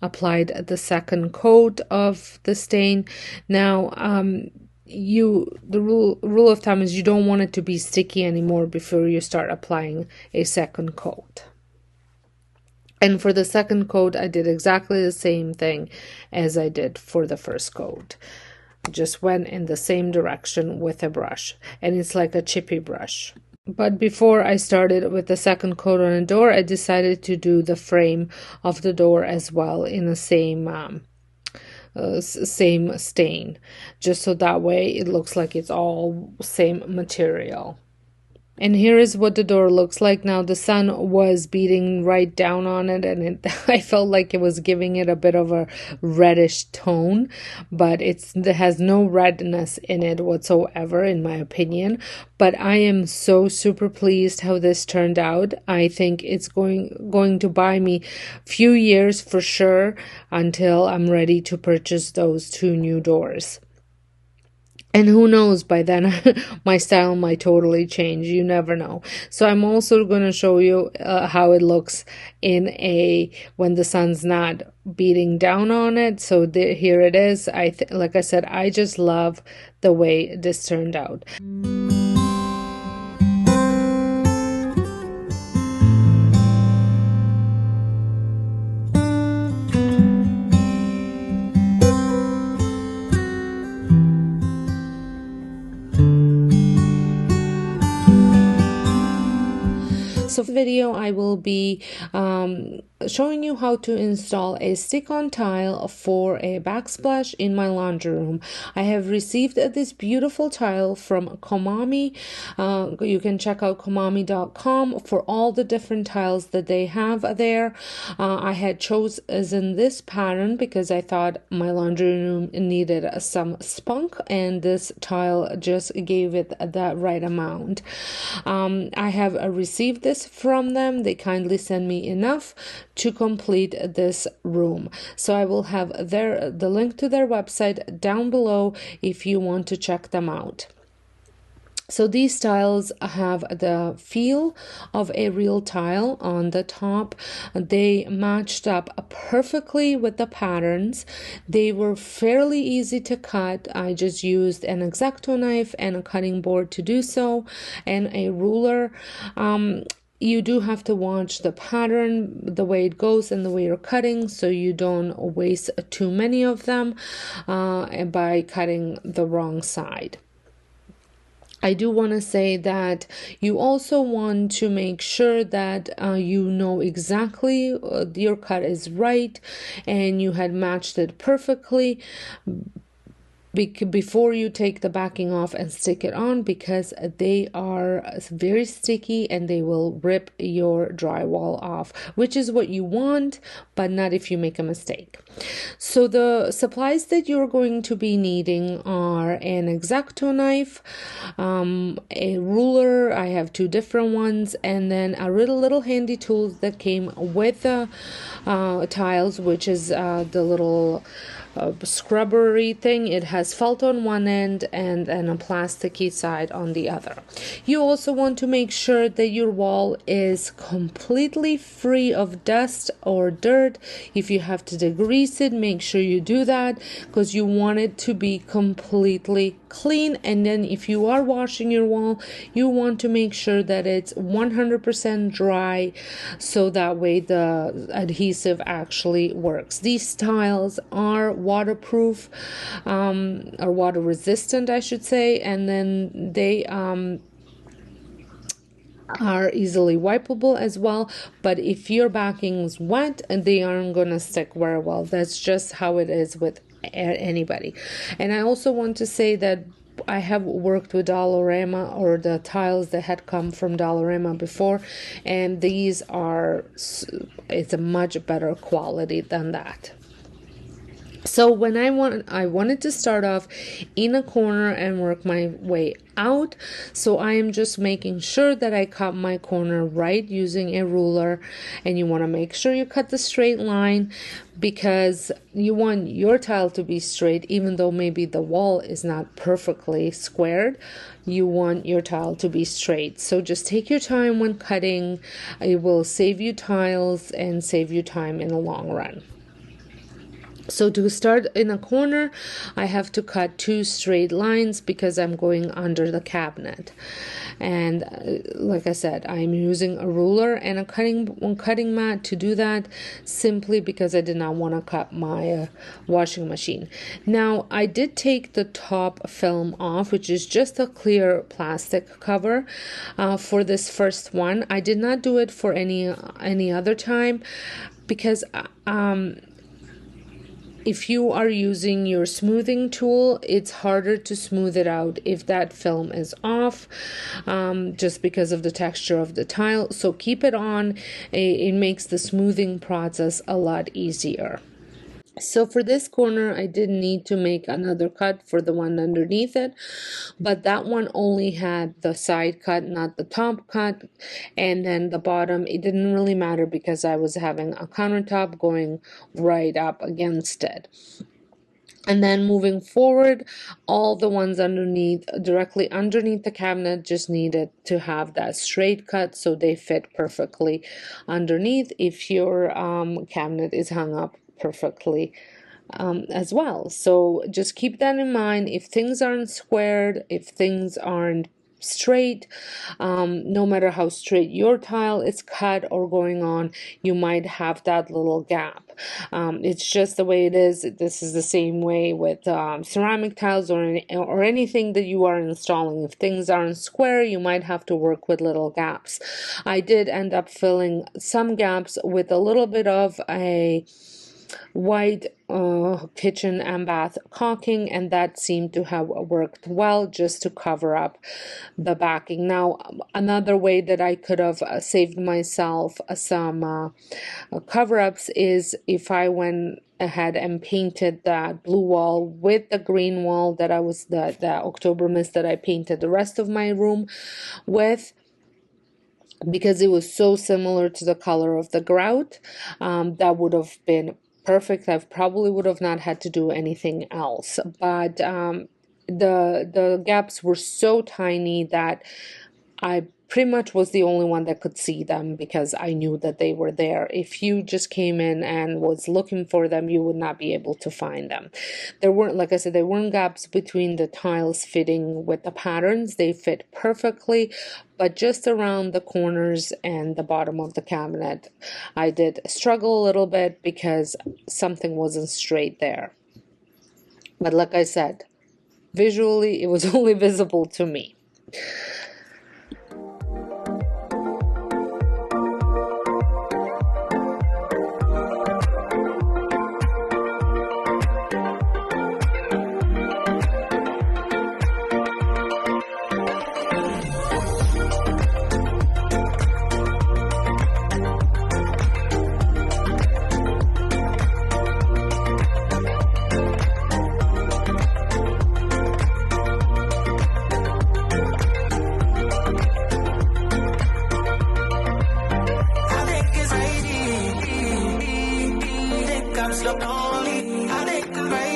applied the second coat of the stain. Now the rule of thumb is you don't want it to be sticky anymore before you start applying a second coat. And for the second coat, I did exactly the same thing as I did for the first coat. Just went in the same direction with a brush, and it's like a chippy brush. But before I started with the second coat on the door, I decided to do the frame of the door as well in the same stain, just so that way it looks like it's all same material. And here is what the door looks like. Now the sun was beating right down on it, and I felt like it was giving it a bit of a reddish tone, but it has no redness in it whatsoever, in my opinion. But I am so super pleased how this turned out. I think it's going to buy me a few years for sure until I'm ready to purchase those 2 new doors. And who knows, by then my style might totally change. You never know. So I'm also going to show you how it looks when the sun's not beating down on it. So here it is. Like I said, I just love the way this turned out. So video I will be showing you how to install a stick-on tile for a backsplash in my laundry room. I have received this beautiful tile from Komami. You can check out komami.com for all the different tiles that they have there. I had chosen this pattern because I thought my laundry room needed some spunk, and this tile just gave it that right amount. I have received this from them. They kindly send me enough to complete this room. So I will have the link to their website down below if you want to check them out. So these tiles have the feel of a real tile on the top. They matched up perfectly with the patterns. They were fairly easy to cut. I just used an X-Acto knife and a cutting board to do so, and a ruler. You do have to watch the pattern, the way it goes and the way you're cutting, so you don't waste too many of them by cutting the wrong side. I do want to say that you also want to make sure that you know exactly your cut is right and you had matched it perfectly before you take the backing off and stick it on, because they are very sticky and they will rip your drywall off, which is what you want, but not if you make a mistake. So the supplies that you're going to be needing are an X-Acto knife, a ruler, I have 2 different ones, and then a little handy tool that came with the tiles, which is the little scrubbery thing. It has felt on one end and then a plasticky side on the other. You also want to make sure that your wall is completely free of dust or dirt. If you have to degrease it, make sure you do that, because you want it to be completely clean. And then if you are washing your wall, you want to make sure that it's 100% dry, so that way the adhesive actually works. These tiles are waterproof, or water resistant, I should say, and then they are easily wipeable as well. But if your backing is wet, they aren't gonna stick very well. That's just how it is with anybody. And I also want to say that I have worked with Dollarama, or the tiles that had come from Dollarama before, and these are, it's a much better quality than that. So when I wanted to start off in a corner and work my way out. So I am just making sure that I cut my corner right using a ruler, and you want to make sure you cut the straight line, because you want your tile to be straight. Even though maybe the wall is not perfectly squared, you want your tile to be straight. So just take your time when cutting. It will save you tiles and save you time in the long run. So to start in a corner, I have to cut 2 straight lines because I'm going under the cabinet. And like I said, I'm using a ruler and a cutting mat to do that, simply because I did not want to cut my washing machine. Now, I did take the top film off, which is just a clear plastic cover for this first one. I did not do it for any other time, because if you are using your smoothing tool, it's harder to smooth it out if that film is off, just because of the texture of the tile. So keep it on. It makes the smoothing process a lot easier. So for this corner, I did need to make another cut for the one underneath it, but that one only had the side cut, not the top cut. And then the bottom, it didn't really matter because I was having a countertop going right up against it. And then moving forward, all the ones underneath, directly underneath the cabinet, just needed to have that straight cut so they fit perfectly underneath if your cabinet is hung up perfectly as well. So just keep that in mind. If things aren't squared, if things aren't straight, no matter how straight your tile is cut or going on, you might have that little gap. It's just the way it is. This is the same way with ceramic tiles or anything that you are installing. If things aren't square, you might have to work with little gaps. I did end up filling some gaps with a little bit of a white kitchen and bath caulking, and that seemed to have worked well, just to cover up the backing. Now, another way that I could have saved myself some cover-ups is if I went ahead and painted that blue wall with the green wall that I was the October mist that I painted the rest of my room with, because it was so similar to the color of the grout. That would have been perfect. I probably would have not had to do anything else, but the gaps were so tiny that I pretty much was the only one that could see them, because I knew that they were there. If you just came in and was looking for them, you would not be able to find them. There weren't, like I said, there weren't gaps between the tiles fitting with the patterns. They fit perfectly, but just around the corners and the bottom of the cabinet, I did struggle a little bit because something wasn't straight there. But like I said, visually, it was only visible to me. I'm so lonely. I think I'm crazy.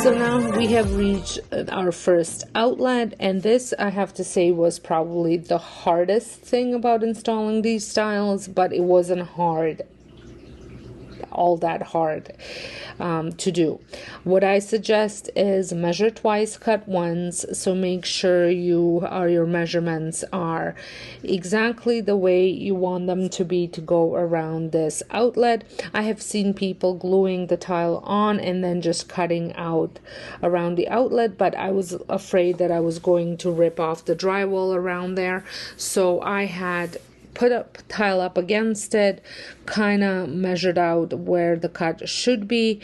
So now we have reached our first outlet, and this, I have to say, was probably the hardest thing about installing these tiles, but it wasn't all that hard to do. What I suggest is measure twice, cut once. So make sure your measurements are exactly the way you want them to be to go around this outlet. I have seen people gluing the tile on and then just cutting out around the outlet, but I was afraid that I was going to rip off the drywall around there, so I had put a tile up against it, kind of measured out where the cut should be,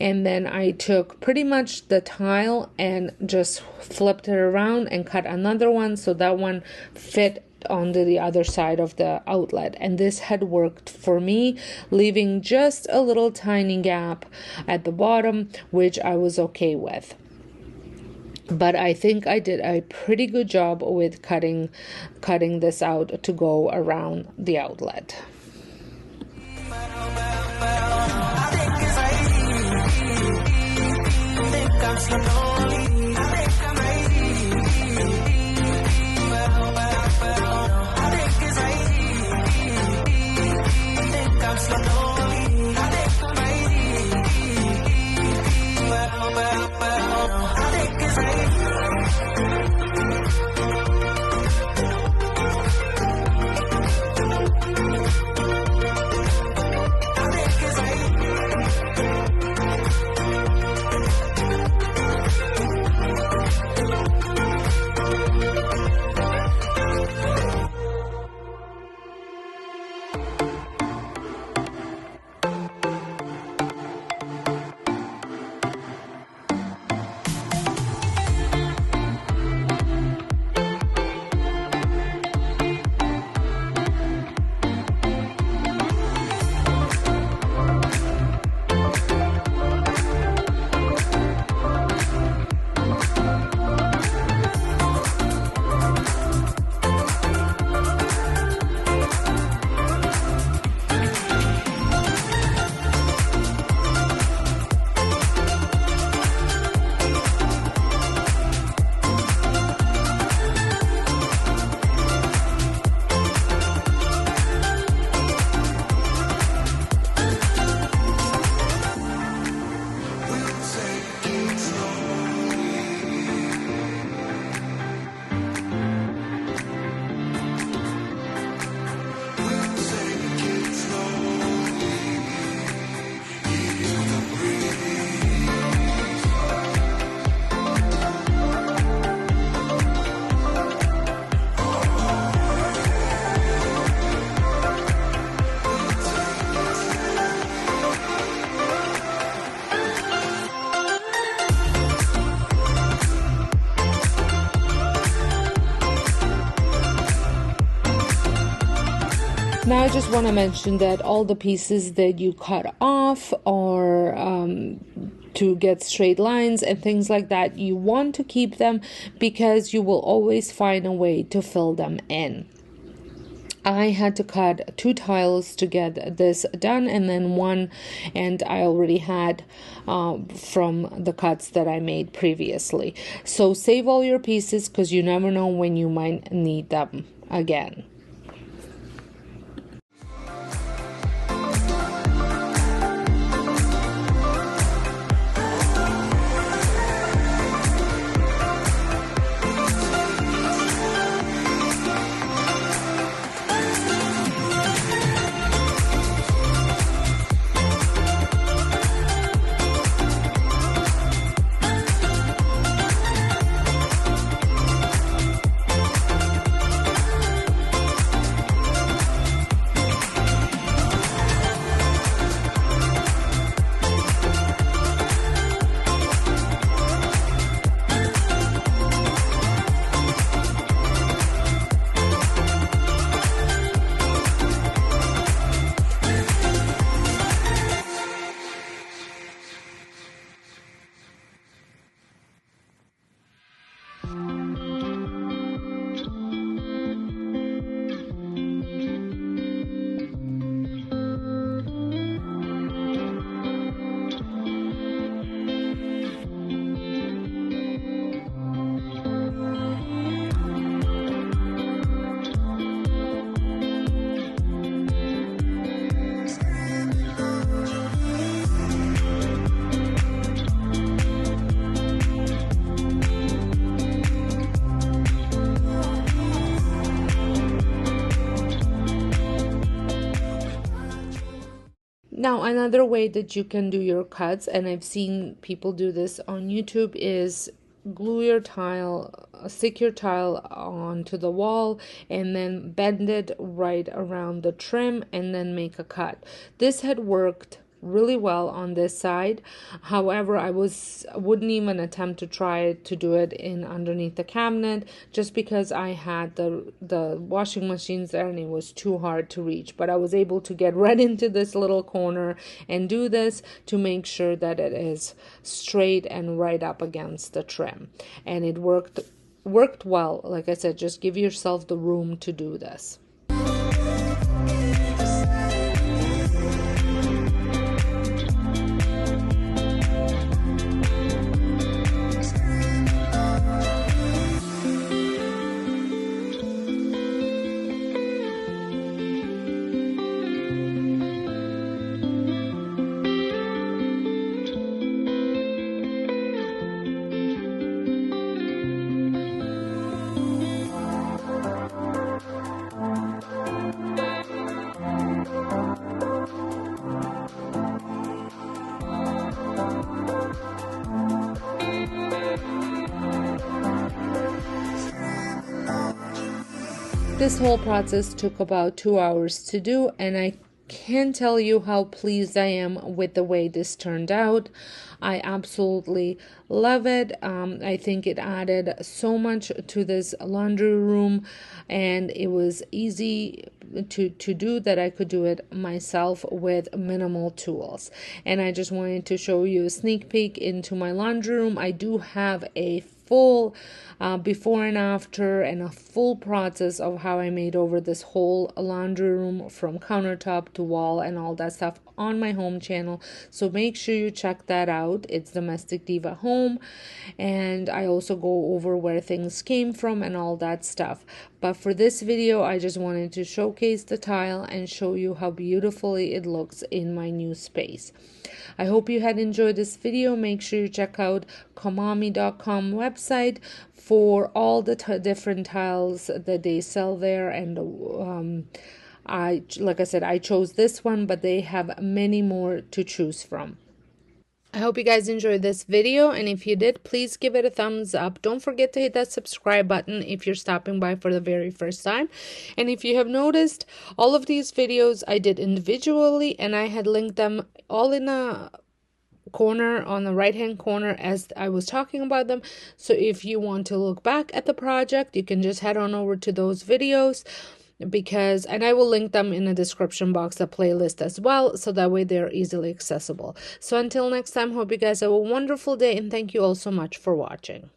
and then I took pretty much the tile and just flipped it around and cut another one so that one fit onto the other side of the outlet. And this had worked for me, leaving just a little tiny gap at the bottom, which I was okay with. But I think I did a pretty good job with cutting this out to go around the outlet. Now I just want to mention that all the pieces that you cut off or to get straight lines and things like that, you want to keep them because you will always find a way to fill them in. I had to cut 2 tiles to get this done, and then one, and I already had from the cuts that I made previously. So save all your pieces because you never know when you might need them again. Now, another way that you can do your cuts, and I've seen people do this on YouTube, is glue your tile, stick your tile onto the wall, and then bend it right around the trim, and then make a cut. This had worked really well on this side. However, I wouldn't even attempt to try to do it in underneath the cabinet, just because I had the washing machines there and it was too hard to reach. But I was able to get right into this little corner and do this to make sure that it is straight and right up against the trim, and it worked well. Like I said, just give yourself the room to do this. This whole process took about 2 hours to do, and I can't tell you how pleased I am with the way this turned out. I absolutely love it. I think it added so much to this laundry room, and it was easy to do that I could do it myself with minimal tools. And I just wanted to show you a sneak peek into my laundry room. I do have a full before and after, and a full process of how I made over this whole laundry room from countertop to wall and all that stuff on my home channel. So make sure you check that out. It's Domestic Diva Home, and I also go over where things came from and all that stuff. But for this video, I just wanted to showcase the tile and show you how beautifully it looks in my new space. I hope you had enjoyed this video. Make sure you check out komami.com website for all the different tiles that they sell there. And like I said, I chose this one, but they have many more to choose from. I hope you guys enjoyed this video, and if you did, please give it a thumbs up. Don't forget to hit that subscribe button if you're stopping by for the very first time. And if you have noticed, all of these videos I did individually, and I had linked them all in a corner on the right hand corner as I was talking about them. So if you want to look back at the project, you can just head on over to those videos, and I will link them in the description box, the playlist as well, so that way they're easily accessible. So until next time, hope you guys have a wonderful day, and thank you all so much for watching.